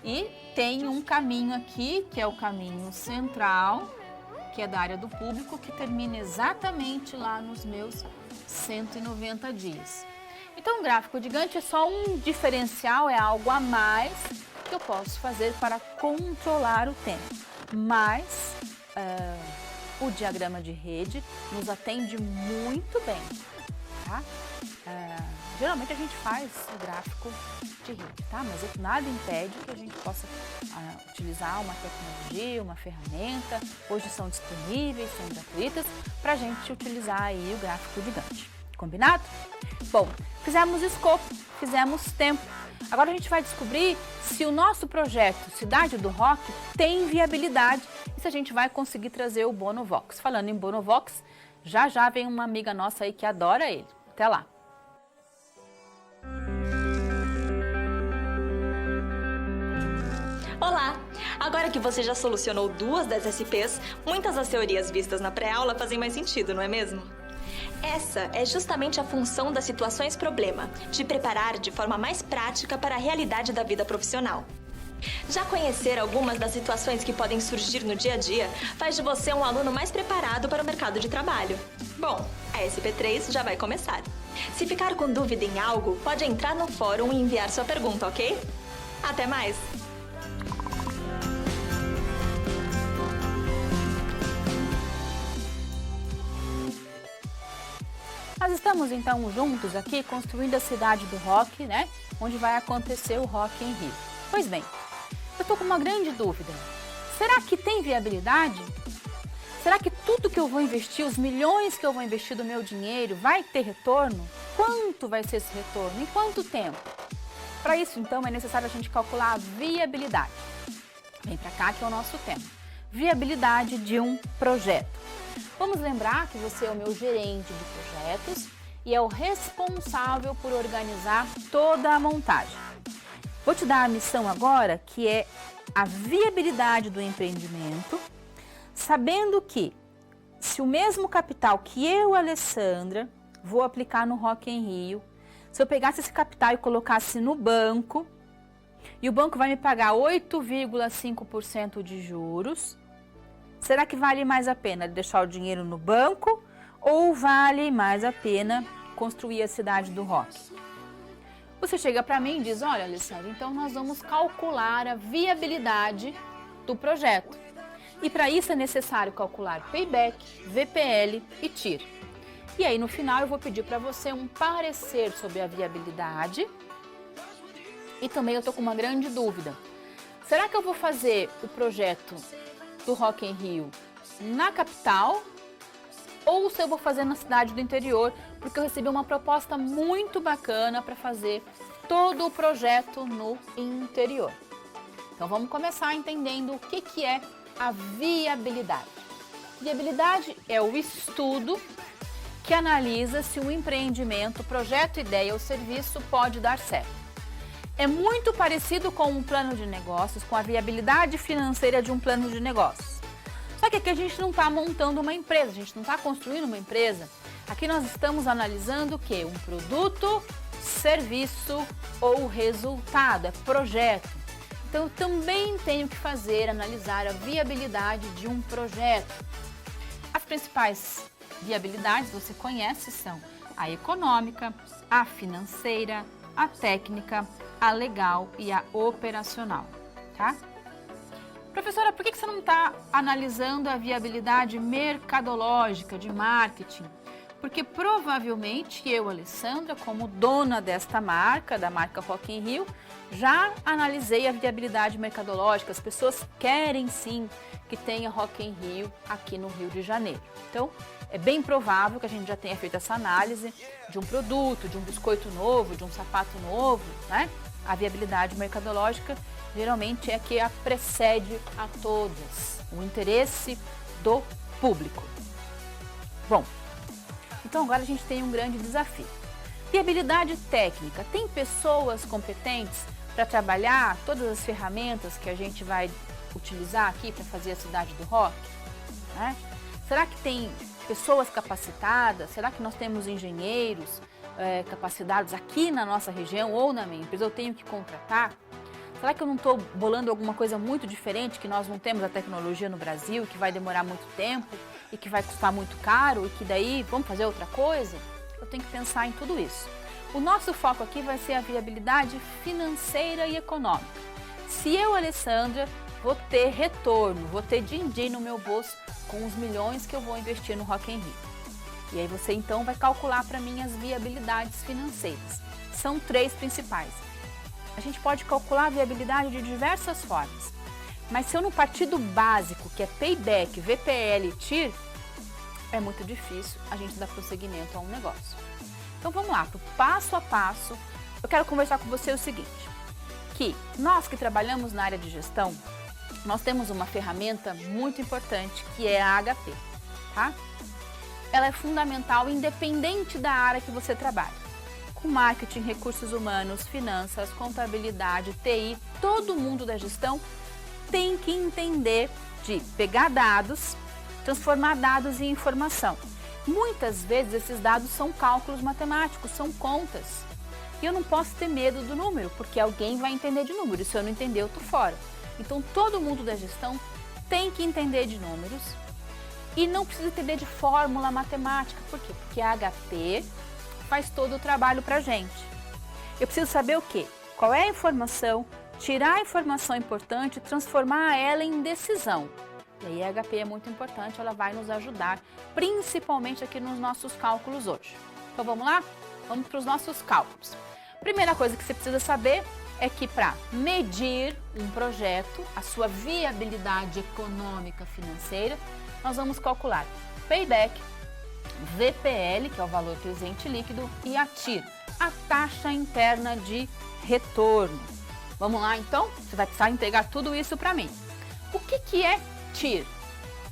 E tem um caminho aqui, que é o caminho central, que é da área do público, que termina exatamente lá nos meus 190 dias. Então, o gráfico de Gantt é só um diferencial, é algo a mais que eu posso fazer para controlar o tempo. Mas o diagrama de rede nos atende muito bem, tá? Geralmente a gente faz o gráfico de rede, tá? Mas nada impede que a gente possa utilizar uma tecnologia, uma ferramenta. Hoje são disponíveis, são gratuitas, para a gente utilizar aí o gráfico de Gantt. Combinado? Bom, fizemos escopo, fizemos tempo. Agora a gente vai descobrir se o nosso projeto Cidade do Rock tem viabilidade e se a gente vai conseguir trazer o Bonovox. Falando em Bonovox, já já vem uma amiga nossa aí que adora ele. Até lá!
Olá! Agora que você já solucionou 2 das SPs, muitas das teorias vistas na pré-aula fazem mais sentido, não é mesmo? Essa é justamente a função das situações problema, te preparar de forma mais prática para a realidade da vida profissional. Já conhecer algumas das situações que podem surgir no dia a dia faz de você um aluno mais preparado para o mercado de trabalho. Bom, a SP3 já vai começar. Se ficar com dúvida em algo, pode entrar no fórum e enviar sua pergunta, ok? Até mais!
Nós estamos então juntos aqui construindo a cidade do rock, né? Onde vai acontecer o Rock in Rio. Pois bem, eu estou com uma grande dúvida. Será que tem viabilidade? Será que tudo que eu vou investir, os milhões que eu vou investir do meu dinheiro, vai ter retorno? Quanto vai ser esse retorno? Em quanto tempo? Para isso, então, é necessário a gente calcular a viabilidade. Vem para cá que é o nosso tema. Viabilidade de um projeto. Vamos lembrar que você é o meu gerente de projetos e é o responsável por organizar toda a montagem. Vou te dar a missão agora, que é a viabilidade do empreendimento, sabendo que se o mesmo capital que eu, Alessandra, vou aplicar no Rock in Rio, se eu pegasse esse capital e colocasse no banco, e o banco vai me pagar 8,5% de juros, será que vale mais a pena deixar o dinheiro no banco ou vale mais a pena construir a cidade do rock? Você chega para mim e diz, olha, Alessandra, então nós vamos calcular a viabilidade do projeto. E para isso é necessário calcular payback, VPL e TIR. E aí no final eu vou pedir para você um parecer sobre a viabilidade. E também eu estou com uma grande dúvida. Será que eu vou fazer o projeto do Rock in Rio na capital ou se eu vou fazer na cidade do interior, porque eu recebi uma proposta muito bacana para fazer todo o projeto no interior. Então vamos começar entendendo o que é a viabilidade. Viabilidade é o estudo que analisa se o empreendimento, projeto, ideia ou serviço pode dar certo. É muito parecido com um plano de negócios, com a viabilidade financeira de um plano de negócios. Só que aqui a gente não está montando uma empresa, a gente não está construindo uma empresa. Aqui nós estamos analisando o quê? Um produto, serviço ou resultado, é projeto. Então eu também tenho que analisar a viabilidade de um projeto. As principais viabilidades você conhece são a econômica, a financeira, a técnica, a legal e a operacional, tá? Professora, por que você não está analisando a viabilidade mercadológica de marketing? Porque provavelmente eu, Alessandra, como dona desta marca, da marca Rock in Rio, já analisei a viabilidade mercadológica. As pessoas querem sim que tenha Rock in Rio aqui no Rio de Janeiro. Então, é bem provável que a gente já tenha feito essa análise de um produto, de um biscoito novo, de um sapato novo, né? A viabilidade mercadológica geralmente é que a precede a todas, o interesse do público. Bom, então agora a gente tem um grande desafio. Viabilidade técnica. Tem pessoas competentes para trabalhar todas as ferramentas que a gente vai utilizar aqui para fazer a cidade do rock? Né? Será que tem pessoas capacitadas? Será que nós temos engenheiros capacitados aqui na nossa região ou na minha empresa? Eu tenho que contratar? Será que eu não estou bolando alguma coisa muito diferente, que nós não temos a tecnologia no Brasil, que vai demorar muito tempo e que vai custar muito caro e que daí vamos fazer outra coisa? Eu tenho que pensar em tudo isso. O nosso foco aqui vai ser a viabilidade financeira e econômica. Se eu, Alessandra, vou ter retorno, vou ter din-din no meu bolso com os milhões que eu vou investir no Rock in Rio. E aí você então vai calcular para mim as viabilidades financeiras. São 3 principais. A gente pode calcular a viabilidade de diversas formas. Mas se eu não partir do básico, que é payback, VPL e TIR, é muito difícil a gente dar prosseguimento a um negócio. Então vamos lá, pro passo a passo, eu quero conversar com você o seguinte, que nós que trabalhamos na área de gestão, nós temos uma ferramenta muito importante que é a HP, tá? Ela é fundamental, independente da área que você trabalha. Com marketing, recursos humanos, finanças, contabilidade, TI, todo mundo da gestão tem que entender de pegar dados, transformar dados em informação. Muitas vezes esses dados são cálculos matemáticos, são contas. E eu não posso ter medo do número, porque alguém vai entender de número. E se eu não entender, eu tô fora. Então todo mundo da gestão tem que entender de números e não precisa entender de fórmula matemática. Por quê? Porque a HP faz todo o trabalho pra gente. Eu preciso saber o quê? Qual é a informação, tirar a informação importante e transformar ela em decisão. E aí a HP é muito importante, ela vai nos ajudar, principalmente aqui nos nossos cálculos hoje. Então vamos lá? Vamos para os nossos cálculos. Primeira coisa que você precisa saber é que para medir um projeto, a sua viabilidade econômica financeira, nós vamos calcular payback, VPL, que é o valor presente líquido, e a TIR, a taxa interna de retorno. Vamos lá então? Você vai precisar entregar tudo isso para mim. O que é TIR?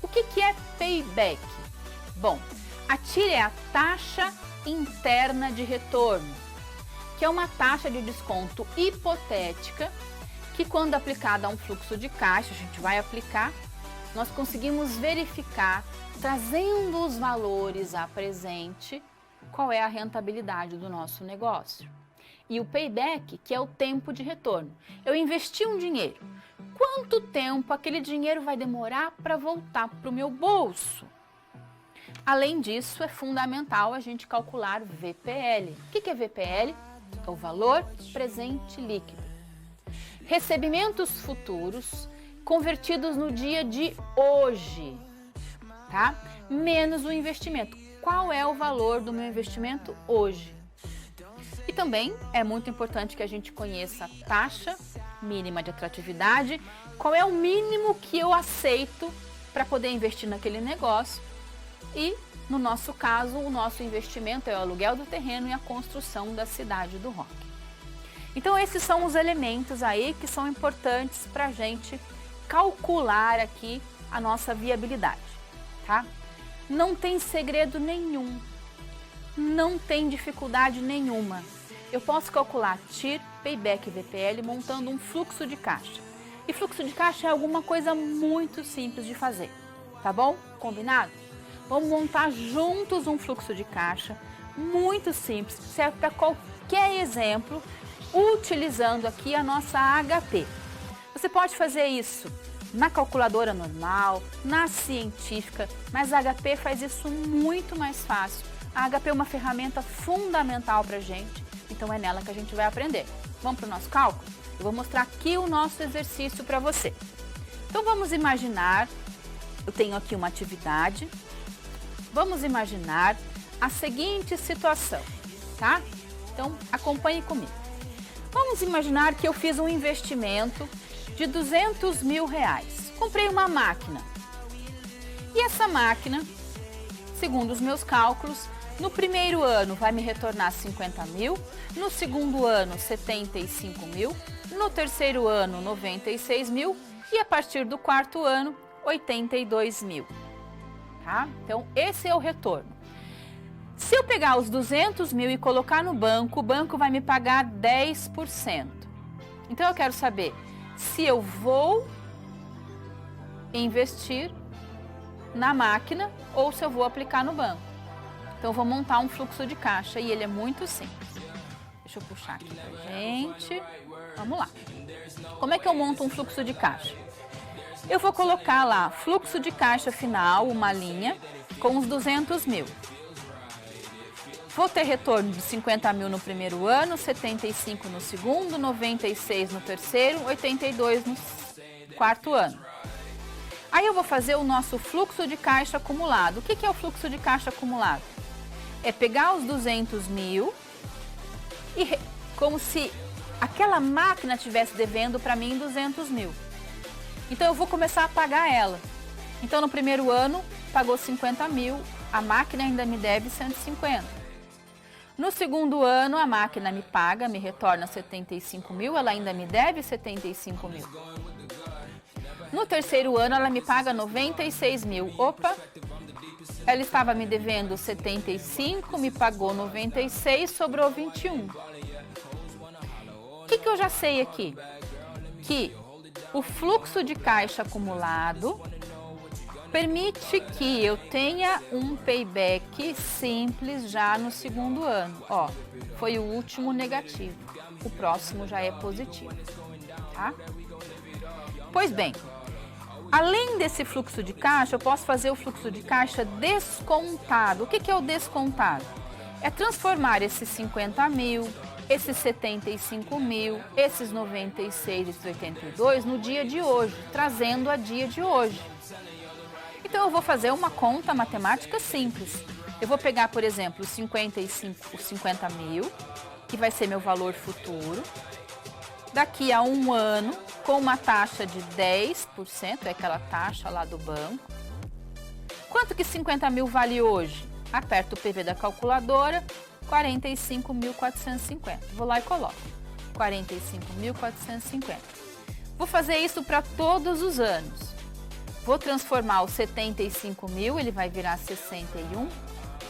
O que é payback? Bom, a TIR é a taxa interna de retorno, que é uma taxa de desconto hipotética que, quando aplicada a um fluxo de caixa, a gente vai aplicar, nós conseguimos verificar, trazendo os valores a presente, qual é a rentabilidade do nosso negócio. E o payback, que é o tempo de retorno. Eu investi um dinheiro. Quanto tempo aquele dinheiro vai demorar para voltar para o meu bolso? Além disso, é fundamental a gente calcular VPL. O que é VPL? É o valor presente líquido. Recebimentos futuros convertidos no dia de hoje, tá? Menos o investimento. Qual é o valor do meu investimento hoje? E também é muito importante que a gente conheça a taxa mínima de atratividade, qual é o mínimo que eu aceito para poder investir naquele negócio. E, no nosso caso, o nosso investimento é o aluguel do terreno e a construção da cidade do rock. Então, esses são os elementos aí que são importantes para a gente calcular aqui a nossa viabilidade, tá? Não tem segredo nenhum, não tem dificuldade nenhuma. Eu posso calcular TIR, payback e VPL montando um fluxo de caixa. E fluxo de caixa é alguma coisa muito simples de fazer, tá bom? Combinado? Vamos montar juntos um fluxo de caixa muito simples, serve para qualquer exemplo, utilizando aqui a nossa HP. Você pode fazer isso na calculadora normal, na científica, mas a HP faz isso muito mais fácil. A HP é uma ferramenta fundamental para a gente, então é nela que a gente vai aprender. Vamos para o nosso cálculo? Eu vou mostrar aqui o nosso exercício para você. Então vamos imaginar, eu tenho aqui uma atividade, vamos imaginar a seguinte situação, tá? Então acompanhe comigo. Vamos imaginar que eu fiz um investimento de R$200 mil. Comprei uma máquina. E essa máquina, segundo os meus cálculos, no primeiro ano vai me retornar 50 mil, no segundo ano 75 mil, no terceiro ano 96 mil e a partir do quarto ano 82 mil. Tá? Então esse é o retorno. Se eu pegar os 200 mil e colocar no banco, o banco vai me pagar 10%. Então eu quero saber se eu vou investir na máquina ou se eu vou aplicar no banco. Então eu vou montar um fluxo de caixa e ele é muito simples. Deixa eu puxar aqui pra gente. Vamos lá. Como é que eu monto um fluxo de caixa? Eu vou colocar lá fluxo de caixa final, uma linha, com os 200 mil. Vou ter retorno de 50 mil no primeiro ano, 75 no segundo, 96 no terceiro, 82 no quarto ano. Aí eu vou fazer o nosso fluxo de caixa acumulado. O que é o fluxo de caixa acumulado? É pegar os 200 mil e como se aquela máquina estivesse devendo para mim 200 mil. Então eu vou começar a pagar ela. Então no primeiro ano pagou 50 mil, a máquina ainda me deve 150. No segundo ano, a máquina me paga, me retorna 75 mil, ela ainda me deve 75 mil. No terceiro ano, ela me paga 96 mil. Opa, ela estava me devendo 75, me pagou 96, sobrou 21. O que eu já sei aqui? Que o fluxo de caixa acumulado permite que eu tenha um payback simples já no segundo ano. Ó, foi o último negativo, o próximo já é positivo, tá? Pois bem, além desse fluxo de caixa, eu posso fazer o fluxo de caixa descontado. O que é o descontado? É transformar esses 50 mil, esses 75 mil, esses 96, esses 82 no dia de hoje, trazendo a dia de hoje. Então eu vou fazer uma conta matemática simples. Eu vou pegar, por exemplo, os 50 mil, que vai ser meu valor futuro. Daqui a um ano, com uma taxa de 10%, é aquela taxa lá do banco. Quanto que 50 mil vale hoje? Aperto o PV da calculadora, 45.450. Vou lá e coloco 45.450. Vou fazer isso para todos os anos. Vou transformar o 75 mil, ele vai virar 61.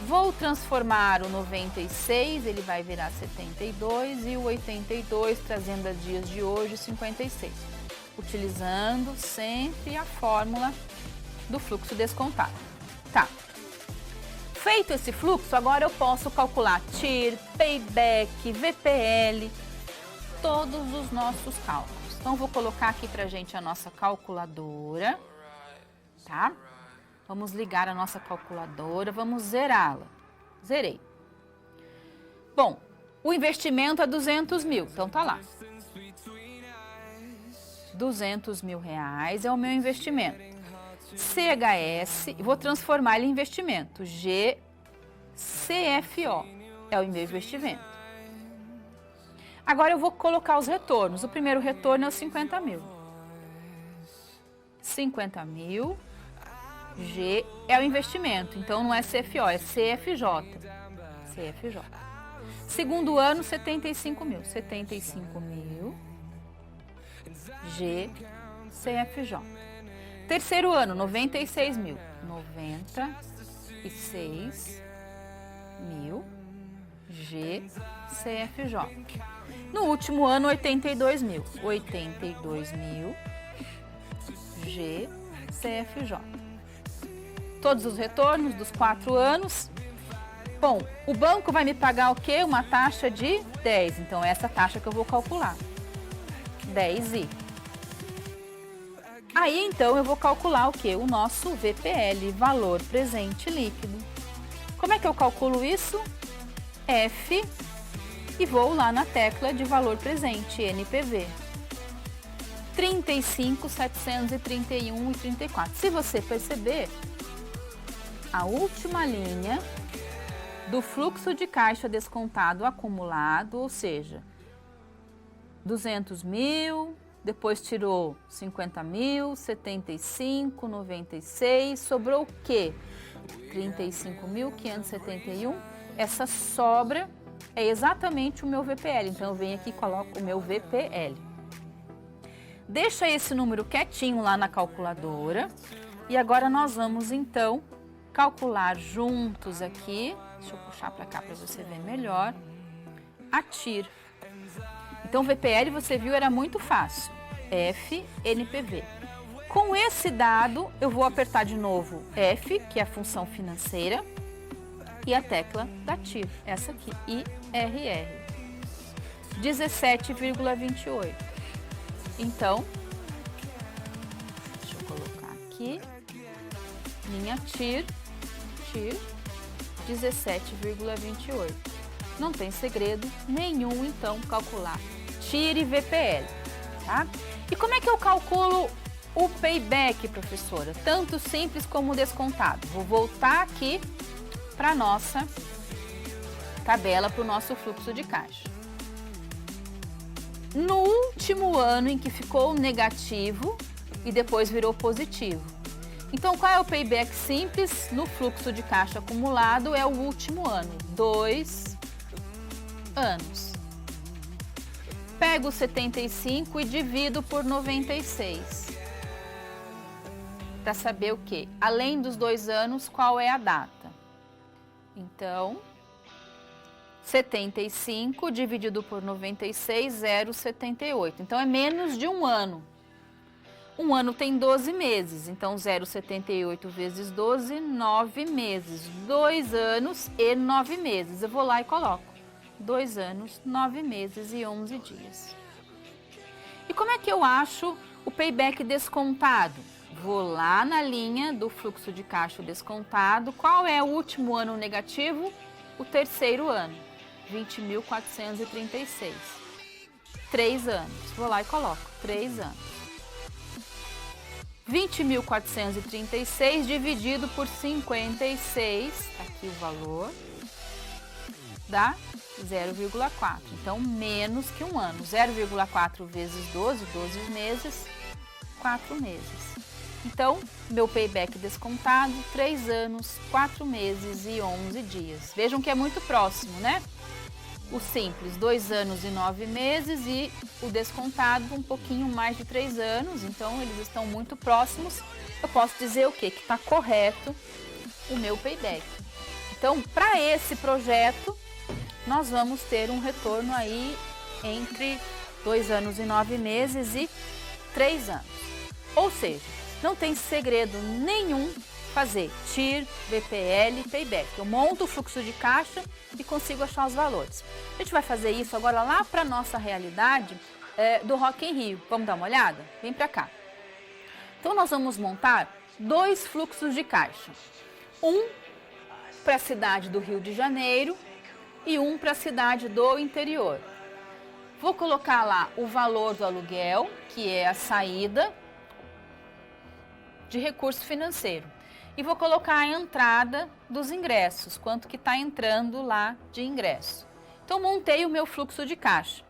Vou transformar o 96, ele vai virar 72. E o 82, trazendo a dias de hoje, 56. Utilizando sempre a fórmula do fluxo descontado. Tá. Feito esse fluxo, agora eu posso calcular TIR, Payback, VPL, todos os nossos cálculos. Então, vou colocar aqui pra gente a nossa calculadora, tá? Vamos ligar a nossa calculadora, vamos zerá-la. Zerei. Bom, o investimento é 200 mil, então tá lá. 200 mil reais é o meu investimento. CHS, vou transformar ele em investimento. GCFO é o meu investimento. Agora eu vou colocar os retornos. O primeiro retorno é os 50 mil. 50 mil, G é o investimento, então não é CFO, é CFJ. CFJ. Segundo ano, 75 mil. 75 mil, G, CFJ. Terceiro ano, 96 mil. 96 mil, G, CFJ. No último ano, 82 mil. 82 mil, G, CFJ. Todos os retornos dos 4 anos. Bom, o banco vai me pagar o quê? Uma taxa de 10. Então, é essa taxa que eu vou calcular. 10i. Aí, então, eu vou calcular o quê? O nosso VPL, valor presente líquido. Como é que eu calculo isso? F, e vou lá na tecla de valor presente, NPV. 35.731,34. Se você perceber, a última linha do fluxo de caixa descontado acumulado, ou seja, 200 mil, depois tirou 50 mil, 75, 96, sobrou o quê? 35.571. Essa sobra é exatamente o meu VPL, então eu venho aqui e coloco o meu VPL. Deixa esse número quietinho lá na calculadora e agora nós vamos então calcular juntos aqui, deixa eu puxar para cá para você ver melhor, a TIR. Então, o VPL, você viu, era muito fácil. F, NPV. Com esse dado, eu vou apertar de novo F, que é a função financeira, e a tecla da TIR, essa aqui, IRR. 17,28. Então, deixa eu colocar aqui, minha TIR 17,28. Não tem segredo nenhum, então, calcular TIR e VPL, tá? E como é que eu calculo o payback, professora? Tanto simples como descontado. Vou voltar aqui para a nossa tabela, para o nosso fluxo de caixa. No último ano em que ficou negativo e depois virou positivo. Então, qual é o payback simples no fluxo de caixa acumulado? É o último ano, 2 anos. Pego 75 e divido por 96. Para saber o quê? Além dos 2 anos, qual é a data? Então, 75 dividido por 96, 0,78. Então, é menos de um ano. Um ano tem 12 meses, então 0,78 vezes 12, 9 meses. 2 anos e 9 meses. Eu vou lá e coloco 2 anos, 9 meses e 11 dias. E como é que eu acho o payback descontado? Vou lá na linha do fluxo de caixa descontado. Qual é o último ano negativo? O terceiro ano, 20.436. 3 anos. Vou lá e coloco 3 anos. 20.436 dividido por 56, tá aqui o valor, dá 0,4. Então, menos que um ano. 0,4 vezes 12, 12 meses, 4 meses. Então, meu payback descontado, 3 anos, 4 meses e 11 dias. Vejam que é muito próximo, né? O simples, 2 anos e 9 meses e o descontado um pouquinho mais de 3 anos, então eles estão muito próximos. Eu posso dizer o quê? Que está correto o meu payback. Então, para esse projeto, nós vamos ter um retorno aí entre 2 anos e 9 meses e 3 anos. Ou seja, não tem segredo nenhum fazer TIR, VPL, payback. Eu monto o fluxo de caixa e consigo achar os valores. A gente vai fazer isso agora lá para a nossa realidade do Rock in Rio. Vamos dar uma olhada? Vem para cá. Então, nós vamos montar 2 fluxos de caixa. Um para a cidade do Rio de Janeiro e um para a cidade do interior. Vou colocar lá o valor do aluguel, que é a saída de recurso financeiro. E vou colocar a entrada dos ingressos, quanto que está entrando lá de ingresso. Então, montei o meu fluxo de caixa.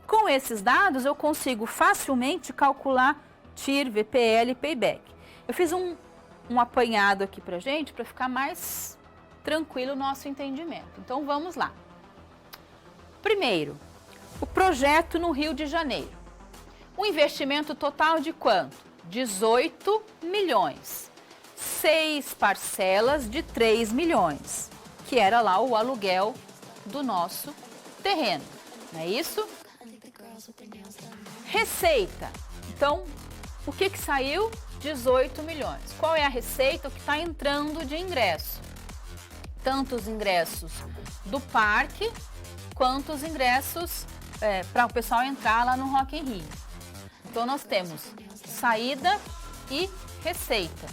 Com esses dados, eu consigo facilmente calcular TIR, VPL e payback. Eu fiz um apanhado aqui para gente, para ficar mais tranquilo o nosso entendimento. Então, vamos lá. Primeiro, o projeto no Rio de Janeiro. Um investimento total de quanto? 18 milhões. 6 parcelas de 3 milhões, que era lá o aluguel do nosso terreno, não é isso? Receita. Então, o que saiu? 18 milhões. Qual é a receita? O que está entrando de ingresso? Tanto os ingressos do parque, quanto os ingressos para o pessoal entrar lá no Rock in Rio. Então, nós temos saída e receita.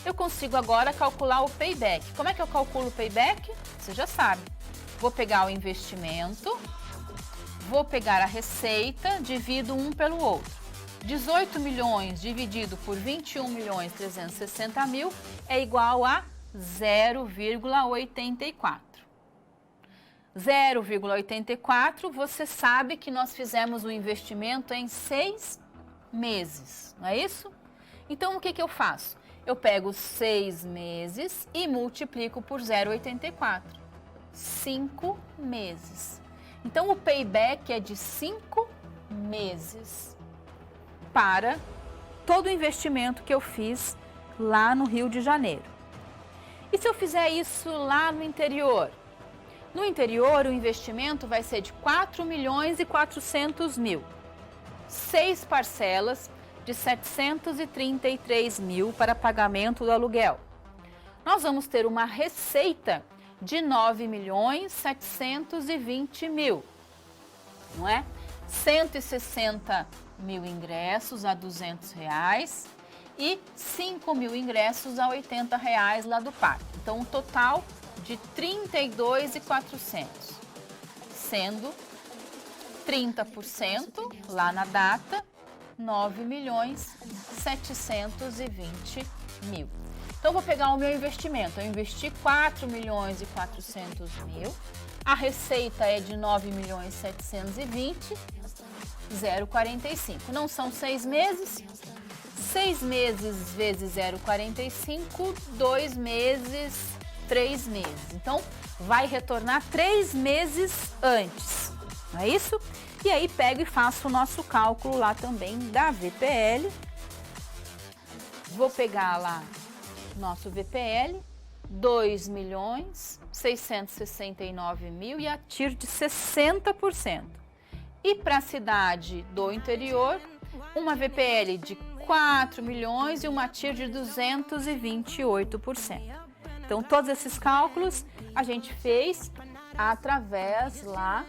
Eu consigo agora calcular o payback. Como é que eu calculo o payback? Você já sabe. Vou pegar o investimento, vou pegar a receita, divido um pelo outro. 18 milhões dividido por 21.360.000 é igual a 0,84. 0,84, você sabe que nós fizemos o investimento em 6 meses, não é isso? Então, o que eu faço? Eu pego 6 meses e multiplico por 0,84. 5 meses. Então, o payback é de 5 meses para todo o investimento que eu fiz lá no Rio de Janeiro. E se eu fizer isso lá no interior? No interior, o investimento vai ser de 4.400.000. 6 parcelas de 733.000 para pagamento do aluguel. Nós vamos ter uma receita de 9.720.000, não é? 160.000 ingressos a R$200 e 5.000 ingressos a R$80 lá do parque. Então, um total de 32.400, sendo 30% lá na data, 9.720.000. Então, vou pegar o meu investimento. Eu investi 4.400.000. A receita é de 9.720.000, 0,45. Não são 6 meses? 6 meses vezes 0,45, 2 meses, 3 meses. Então, vai retornar 3 meses antes, não é isso? E aí, pego e faço o nosso cálculo lá também da VPL. Vou pegar lá nosso VPL, 2.669.000 e a TIR de 60%. E para a cidade do interior, uma VPL de 4 milhões e uma TIR de 228%. Então, todos esses cálculos a gente fez através lá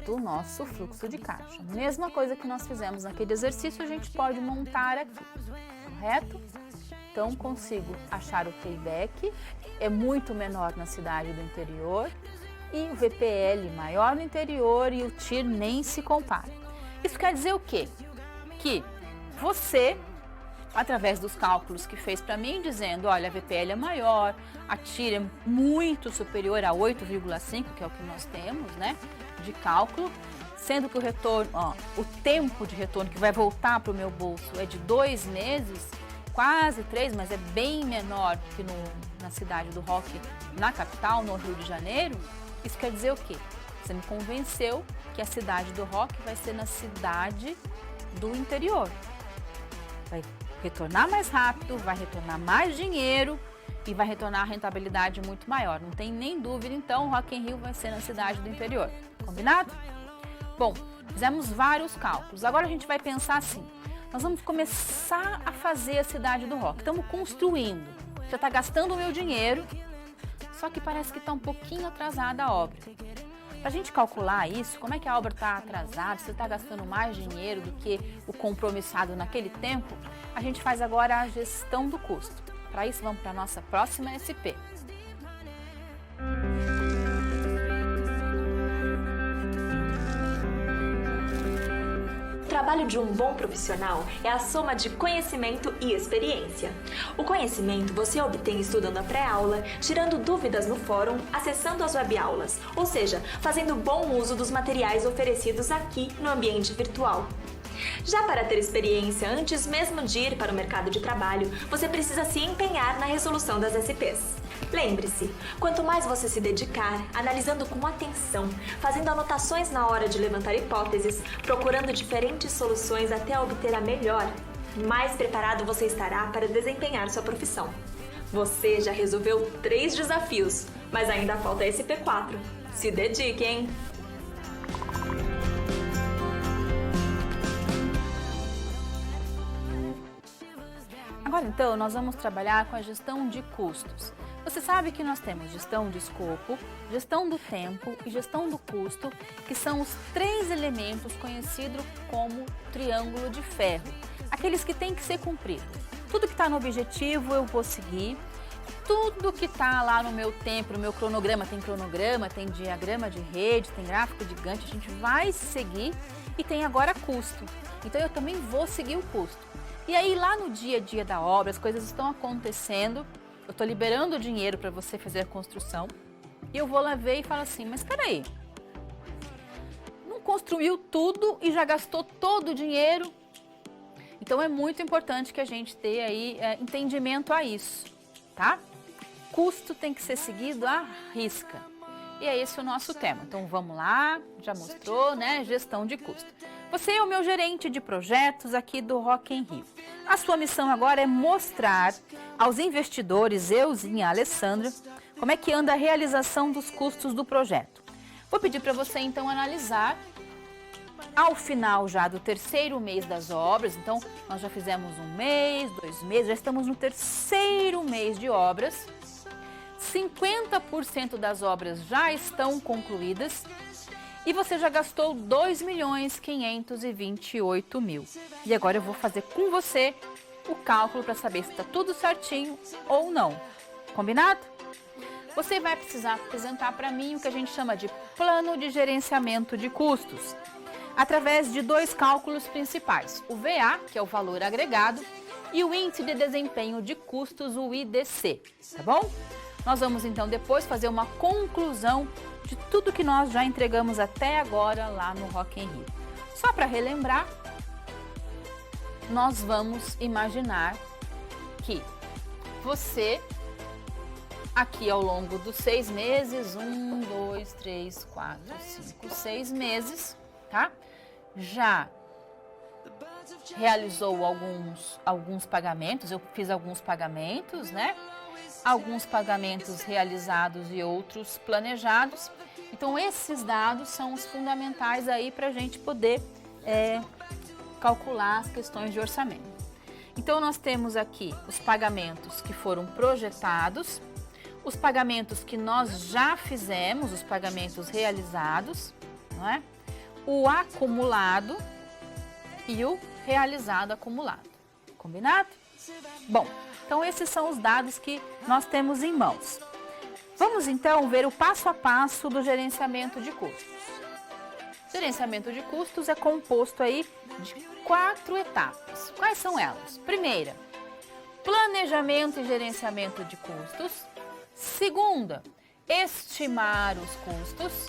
do nosso fluxo de caixa. Mesma coisa que nós fizemos naquele exercício, a gente pode montar aqui, correto? Então, consigo achar o payback, é muito menor na cidade do interior, e o VPL maior no interior e o TIR nem se compara. Isso quer dizer o quê? Que você, através dos cálculos que fez para mim, dizendo, olha, a VPL é maior, a TIR é muito superior a 8,5, que é o que nós temos, né, de cálculo, sendo que o retorno, o tempo de retorno que vai voltar para o meu bolso é de 2 meses, quase 3, mas é bem menor que na cidade do Rock, na capital, no Rio de Janeiro. Isso quer dizer o quê? Você me convenceu que a cidade do Rock vai ser na cidade do interior. Vai retornar mais rápido, vai retornar mais dinheiro e vai retornar a rentabilidade muito maior. Não tem nem dúvida, então, o Rock in Rio vai ser na cidade do interior. Combinado? Bom, fizemos vários cálculos. Agora a gente vai pensar assim, nós vamos começar a fazer a cidade do Rock. Estamos construindo. Já está gastando o meu dinheiro, só que parece que está um pouquinho atrasada a obra. Para a gente calcular isso, como é que a obra está atrasada, se está gastando mais dinheiro do que o compromissado naquele tempo, a gente faz agora a gestão do custo. Para isso, vamos para a nossa próxima SP.
O trabalho de um bom profissional é a soma de conhecimento e experiência. O conhecimento você obtém estudando a pré-aula, tirando dúvidas no fórum, acessando as webaulas, ou seja, fazendo bom uso dos materiais oferecidos aqui no ambiente virtual. Já para ter experiência antes mesmo de ir para o mercado de trabalho, você precisa se empenhar na resolução das SPs. Lembre-se, quanto mais você se dedicar, analisando com atenção, fazendo anotações na hora de levantar hipóteses, procurando diferentes soluções até obter a melhor, mais preparado você estará para desempenhar sua profissão. Você já resolveu 3 desafios, mas ainda falta SP4. Se dedique, hein?
Agora, então, nós vamos trabalhar com a gestão de custos. Você sabe que nós temos gestão de escopo, gestão do tempo e gestão do custo, que são os 3 elementos conhecidos como triângulo de ferro, aqueles que têm que ser cumpridos. Tudo que está no objetivo eu vou seguir, tudo que está lá no meu tempo, no meu cronograma, tem diagrama de rede, tem gráfico de Gantt, a gente vai seguir e tem agora custo. Então eu também vou seguir o custo. E aí lá no dia a dia da obra, as coisas estão acontecendo, eu estou liberando o dinheiro para você fazer a construção e eu vou lá ver e falo assim, mas espera aí, não construiu tudo e já gastou todo o dinheiro? Então é muito importante que a gente tenha aí entendimento a isso, tá? Custo tem que ser seguido à risca. E é esse o nosso tema. Então vamos lá, já mostrou, né? Gestão de custo. Você é o meu gerente de projetos aqui do Rock in Rio. A sua missão agora é mostrar aos investidores, Euzinha, Alessandra, como é que anda a realização dos custos do projeto. Vou pedir para você então analisar ao final já do 3º mês das obras. Então nós já fizemos 1 mês, 2 meses, já estamos no 3º mês de obras. 50% das obras já estão concluídas e você já gastou 2.528.000. E agora eu vou fazer com você o cálculo para saber se está tudo certinho ou não. Combinado? Você vai precisar apresentar para mim o que a gente chama de plano de gerenciamento de custos, através de 2 cálculos principais, o VA, que é o valor agregado, e o índice de desempenho de custos, o IDC, tá bom? Nós vamos então depois fazer uma conclusão de tudo que nós já entregamos até agora lá no Rock in Rio. Só para relembrar, nós vamos imaginar que você, aqui ao longo dos 6 meses, 1, 2, 3, 4, 5, 6 meses, tá? Já realizou alguns pagamentos, eu fiz alguns pagamentos, né? Alguns pagamentos realizados e outros planejados. Então, esses dados são os fundamentais aí para a gente poder calcular as questões de orçamento. Então, nós temos aqui os pagamentos que foram projetados, os pagamentos que nós já fizemos, os pagamentos realizados, não é? O acumulado e o realizado acumulado. Combinado? Bom, então esses são os dados que nós temos em mãos. Vamos então ver o passo a passo do gerenciamento de custos. O gerenciamento de custos é composto aí de 4 etapas. Quais são elas? Primeira, planejamento e gerenciamento de custos. Segunda, estimar os custos.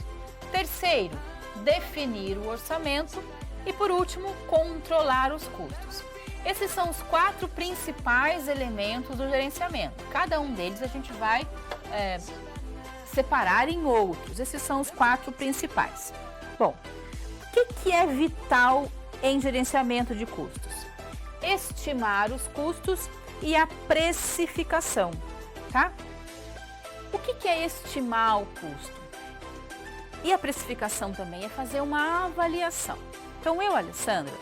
Terceiro, definir o orçamento. E por último, controlar os custos. Esses são os 4 principais elementos do gerenciamento. Cada um deles a gente vai separar em outros. Esses são os 4 principais. Bom, o que é vital em gerenciamento de custos? Estimar os custos e a precificação, tá? O que é estimar o custo? E a precificação também é fazer uma avaliação. Então, eu, Alessandra,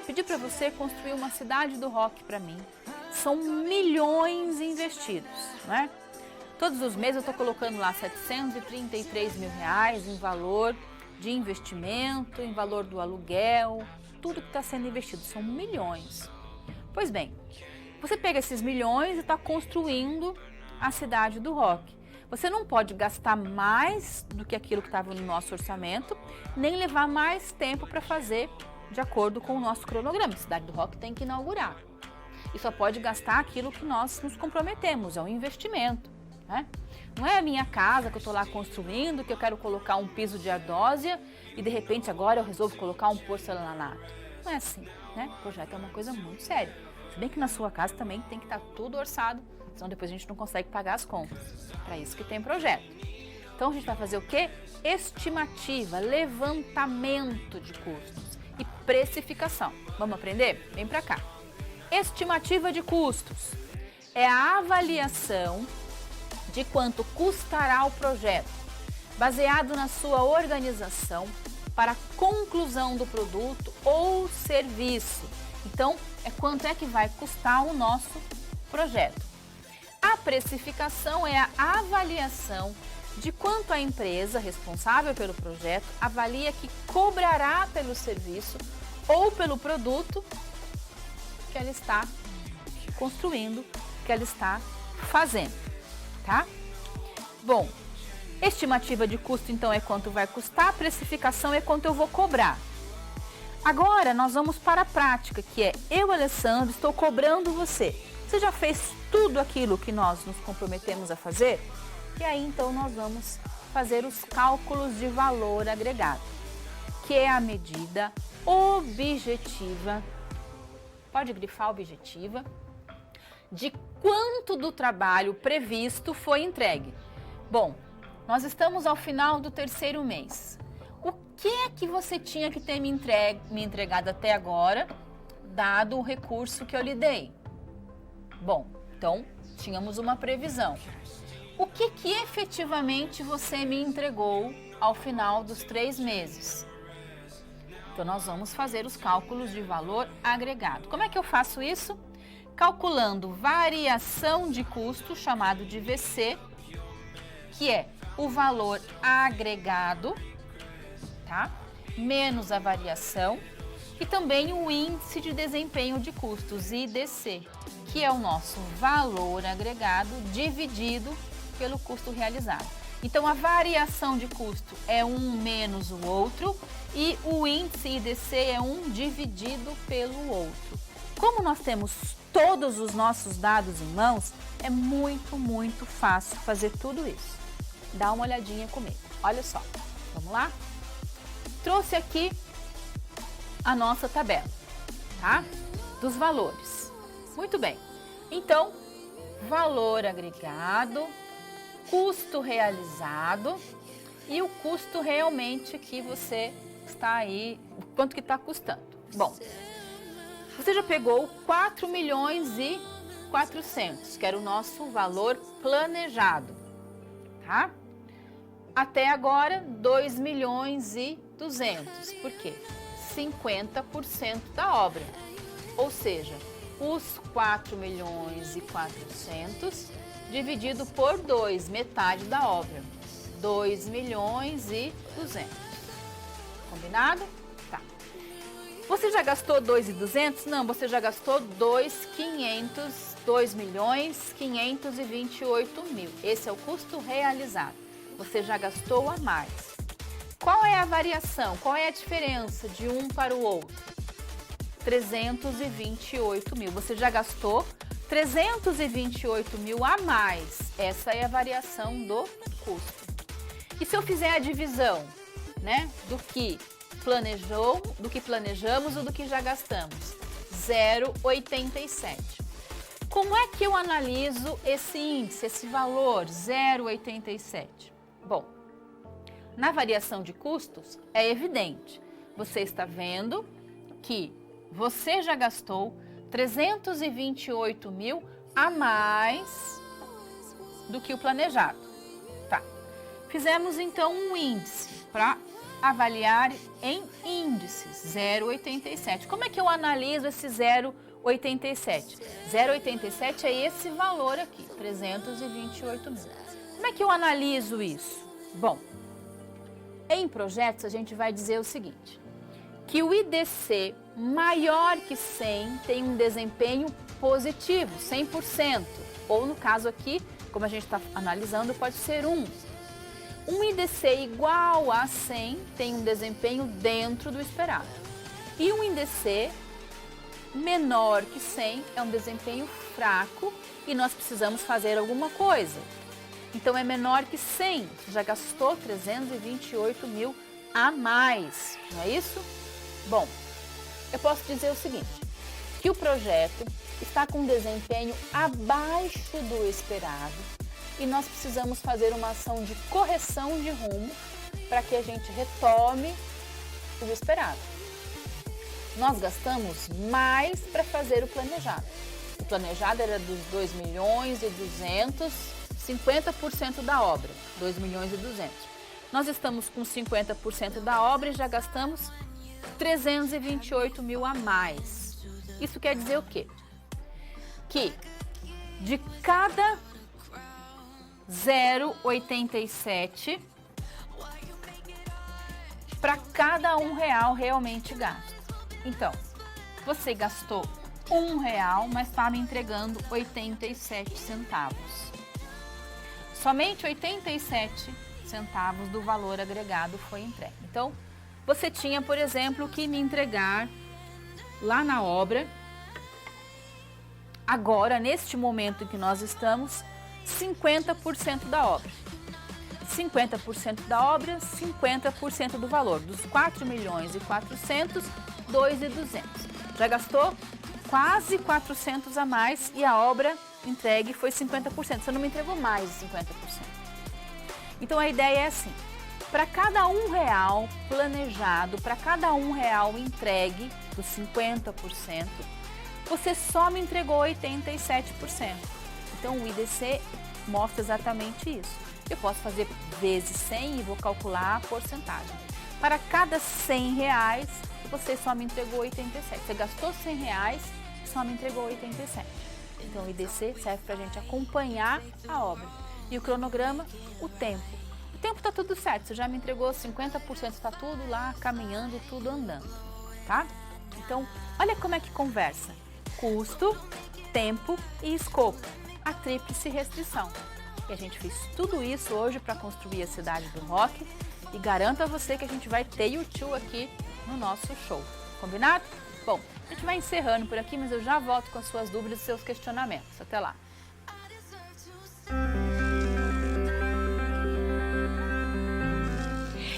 pedi para você construir uma cidade do rock para mim. São milhões investidos, né? Todos os meses eu estou colocando lá 733 mil reais em valor de investimento, em valor do aluguel, tudo que está sendo investido, são milhões. Pois bem, você pega esses milhões e está construindo a cidade do rock. Você não pode gastar mais do que aquilo que estava no nosso orçamento, nem levar mais tempo para fazer de acordo com o nosso cronograma. A cidade do rock tem que inaugurar. E só pode gastar aquilo que nós nos comprometemos, é um investimento, né? Não é a minha casa que eu estou lá construindo, que eu quero colocar um piso de ardósia e de repente agora eu resolvo colocar um porcelanato. Não é assim, né? O projeto é uma coisa muito séria. Se bem que na sua casa também tem que estar tudo orçado, senão depois a gente não consegue pagar as contas. Para isso que tem projeto. Então a gente vai fazer o quê? Estimativa, levantamento de custos e precificação. Vamos aprender? Vem para cá. Estimativa de custos é a avaliação de quanto custará o projeto, baseado na sua organização para a conclusão do produto ou serviço. Então, é quanto é que vai custar o nosso projeto. A precificação é a avaliação de quanto a empresa responsável pelo projeto avalia que cobrará pelo serviço ou pelo produto que ela está construindo, que ela está fazendo, tá? Bom, estimativa de custo então é quanto vai custar, precificação é quanto eu vou cobrar. Agora nós vamos para a prática, que é eu, Alessandro, estou cobrando você. Você já fez tudo aquilo que nós nos comprometemos a fazer? E aí então nós vamos fazer os cálculos de valor agregado, que é a medida objetiva, pode grifar objetiva, de quanto do trabalho previsto foi entregue. Bom, nós estamos ao final do 3º mês. O que é que você tinha que ter me entregado até agora, dado o recurso que eu lhe dei? Bom, então tínhamos uma previsão. O que efetivamente você me entregou ao final dos 3 meses? Então nós vamos fazer os cálculos de valor agregado. Como é que eu faço isso? Calculando variação de custo, chamado de VC, que é o valor agregado, tá? Menos a variação, e também o índice de desempenho de custos, IDC, que é o nosso valor agregado dividido pelo custo realizado. Então, a variação de custo é um menos o outro e o índice IDC é um dividido pelo outro. Como nós temos todos os nossos dados em mãos, é muito fácil fazer tudo isso. Dá uma olhadinha comigo. Olha só, vamos lá? Trouxe aqui a nossa tabela, tá? Dos valores. Muito bem. Então, valor agregado, custo realizado e o custo realmente que você está aí, quanto que está custando. Bom, você já pegou 4 milhões e 400, que era o nosso valor planejado, tá? Até agora, 2 milhões e 200. Por quê? 50% da obra. Ou seja, os 4.400.000 dividido por 2, metade da obra. 2.200.000. Combinado? Tá. Você já gastou 2.200? Não, você já gastou 2.528.000. Esse é o custo realizado. Você já gastou a mais. Qual é a variação? Qual é a diferença de um para o outro? 328.000. Você já gastou 328.000 a mais. Essa é a variação do custo. E se eu fizer a divisão, né, do que planejamos ou do que já gastamos? 0,87. Como é que eu analiso esse índice, esse valor 0,87? Bom, na variação de custos é evidente. Você está vendo que você já gastou 328.000 a mais do que o planejado. Tá. Fizemos então um índice para avaliar em índices, 0,87. Como é que eu analiso esse 0,87? 0,87 é esse valor aqui, 328.000. Como é que eu analiso isso? Bom, em projetos a gente vai dizer o seguinte, que o IDC maior que 100 tem um desempenho positivo, 100%. Ou no caso aqui, como a gente está analisando, pode ser 1. Um IDC igual a 100 tem um desempenho dentro do esperado. E um IDC menor que 100 é um desempenho fraco e nós precisamos fazer alguma coisa. Então é menor que 100, você já gastou 328.000 a mais, não é isso? Bom, eu posso dizer o seguinte, que o projeto está com um desempenho abaixo do esperado e nós precisamos fazer uma ação de correção de rumo para que a gente retome o esperado. Nós gastamos mais para fazer o planejado. O planejado era dos 2.200.000, 50% da obra, 2.200.000. Nós estamos com 50% da obra e já gastamos 328.000 a mais. Isso quer dizer o quê? Que de cada 0,87 para cada R$1 realmente gasto. Então, você gastou R$1, mas está me entregando 87 centavos. Somente 87 centavos do valor agregado foi entregue. Então, você tinha, por exemplo, que me entregar lá na obra, agora, neste momento em que nós estamos, 50% da obra. 50% da obra, 50% do valor. Dos 4.400.000, 2.200. Já gastou quase 400 a mais e a obra entregue foi 50%. Você não me entregou mais de 50%. Então a ideia é assim, para cada R$1 planejado, para cada R$1 entregue, dos 50%, você só me entregou 87%. Então o IDC mostra exatamente isso. Eu posso fazer vezes 100 e vou calcular a porcentagem. Para cada R$100, você só me entregou 87. Você gastou R$100, só me entregou 87. Então o IDC serve para a gente acompanhar a obra. E o cronograma, o tempo. O tempo está tudo certo, você já me entregou 50%, está tudo lá caminhando, tudo andando, tá? Então, olha como é que conversa. Custo, tempo e escopo. A tríplice restrição. E a gente fez tudo isso hoje para construir a cidade do rock e garanto a você que a gente vai ter U2 aqui no nosso show. Combinado? Bom, a gente vai encerrando por aqui, mas eu já volto com as suas dúvidas e seus questionamentos. Até lá!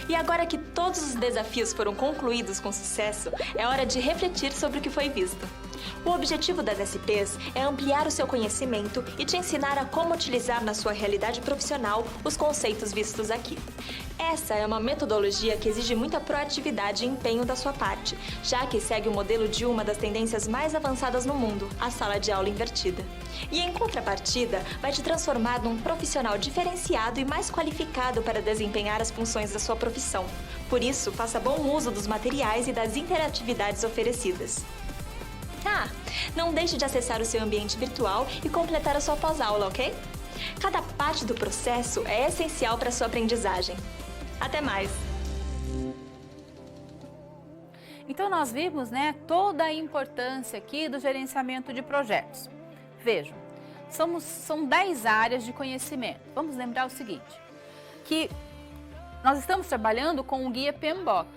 E agora que todos os desafios foram concluídos com sucesso, é hora de refletir sobre o que foi visto. O objetivo das SPs é ampliar o seu conhecimento e te ensinar a como utilizar na sua realidade profissional os conceitos vistos aqui. Essa é uma metodologia que exige muita proatividade e empenho da sua parte, já que segue o modelo de uma das tendências mais avançadas no mundo, a sala de aula invertida. E em contrapartida, vai te transformar num profissional diferenciado e mais qualificado para desempenhar as funções da sua profissão. Por isso, faça bom uso dos materiais e das interatividades oferecidas. Não deixe de acessar o seu ambiente virtual e completar a sua pós-aula, ok? Cada parte do processo é essencial para a sua aprendizagem. Até mais!
Então nós vimos, toda a importância aqui do gerenciamento de projetos. Vejam, são 10 áreas de conhecimento. Vamos lembrar o seguinte, que nós estamos trabalhando com o guia PMBOK.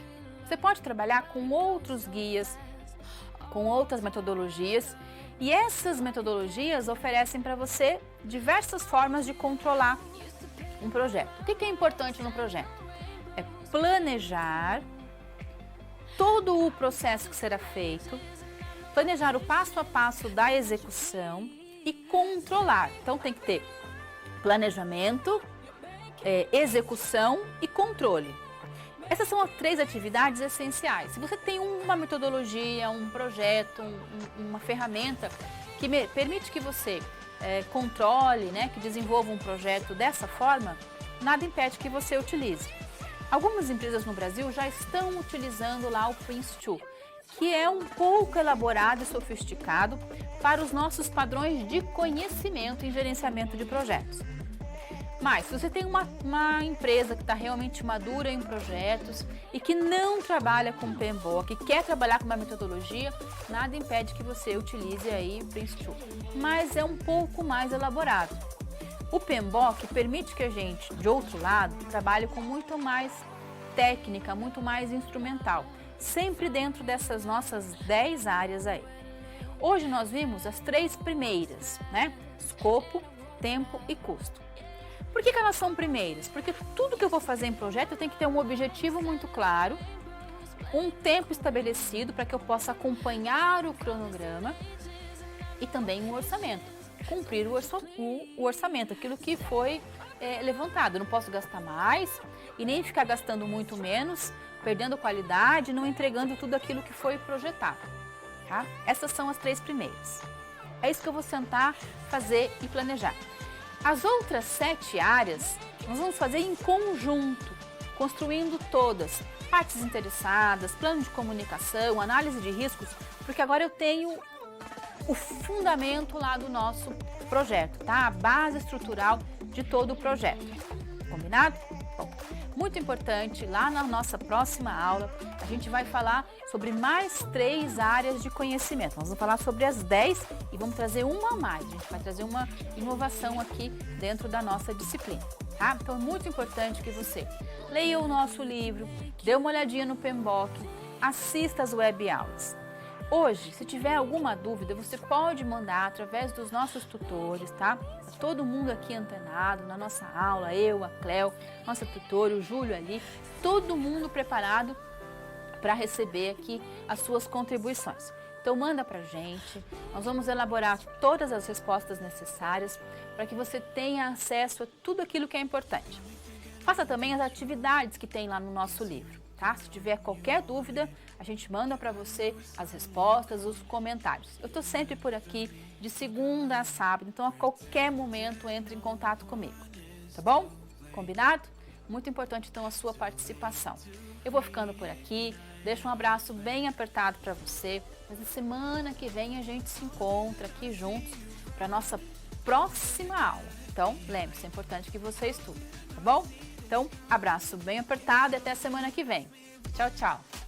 Você pode trabalhar com outros guias, com outras metodologias, e essas metodologias oferecem para você diversas formas de controlar um projeto. O que é importante no projeto? É planejar todo o processo que será feito, planejar o passo a passo da execução e controlar. Então tem que ter planejamento, execução e controle. Essas são as 3 atividades essenciais. Se você tem uma metodologia, um projeto, uma ferramenta que permite que você controle, que desenvolva um projeto dessa forma, nada impede que você utilize. Algumas empresas no Brasil já estão utilizando lá o Prince2, que é um pouco elaborado e sofisticado para os nossos padrões de conhecimento em gerenciamento de projetos. Mas, se você tem uma empresa que está realmente madura em projetos e que não trabalha com PMBOK, que quer trabalhar com uma metodologia, nada impede que você utilize aí o Prince2. Mas é um pouco mais elaborado. O PMBOK permite que a gente, de outro lado, trabalhe com muito mais técnica, muito mais instrumental, sempre dentro dessas nossas 10 áreas aí. Hoje nós vimos as 3 primeiras, Escopo, tempo e custo. Por que elas são primeiras? Porque tudo que eu vou fazer em projeto eu tenho que ter um objetivo muito claro, um tempo estabelecido para que eu possa acompanhar o cronograma e também um orçamento. Cumprir o orçamento, aquilo que foi levantado. Eu não posso gastar mais e nem ficar gastando muito menos, perdendo qualidade, não entregando tudo aquilo que foi projetado. Tá? Essas são as 3 primeiras. É isso que eu vou sentar, fazer e planejar. As outras 7 áreas, nós vamos fazer em conjunto, construindo todas, partes interessadas, plano de comunicação, análise de riscos, porque agora eu tenho o fundamento lá do nosso projeto, tá? A base estrutural de todo o projeto. Combinado? Bom, muito importante, lá na nossa próxima aula, a gente vai falar sobre mais 3 áreas de conhecimento. Nós vamos falar sobre as 10 e vamos trazer uma a mais. A gente vai trazer uma inovação aqui dentro da nossa disciplina, tá? Então é muito importante que você leia o nosso livro, dê uma olhadinha no PMBOK, assista as web aulas. Hoje, se tiver alguma dúvida, você pode mandar através dos nossos tutores, tá? Todo mundo aqui antenado na nossa aula, eu, a Cléo, nossa tutora, o Júlio ali, todo mundo preparado para receber aqui as suas contribuições. Então manda pra gente, nós vamos elaborar todas as respostas necessárias para que você tenha acesso a tudo aquilo que é importante. Faça também as atividades que tem lá no nosso livro. Tá? Se tiver qualquer dúvida, a gente manda para você as respostas, os comentários. Eu estou sempre por aqui, de segunda a sábado, então a qualquer momento entre em contato comigo, tá bom? Combinado? Muito importante então a sua participação. Eu vou ficando por aqui, deixo um abraço bem apertado para você, mas na semana que vem a gente se encontra aqui juntos para a nossa próxima aula. Então, lembre-se, é importante que você estude, tá bom? Então, abraço bem apertado e até a semana que vem. Tchau, tchau!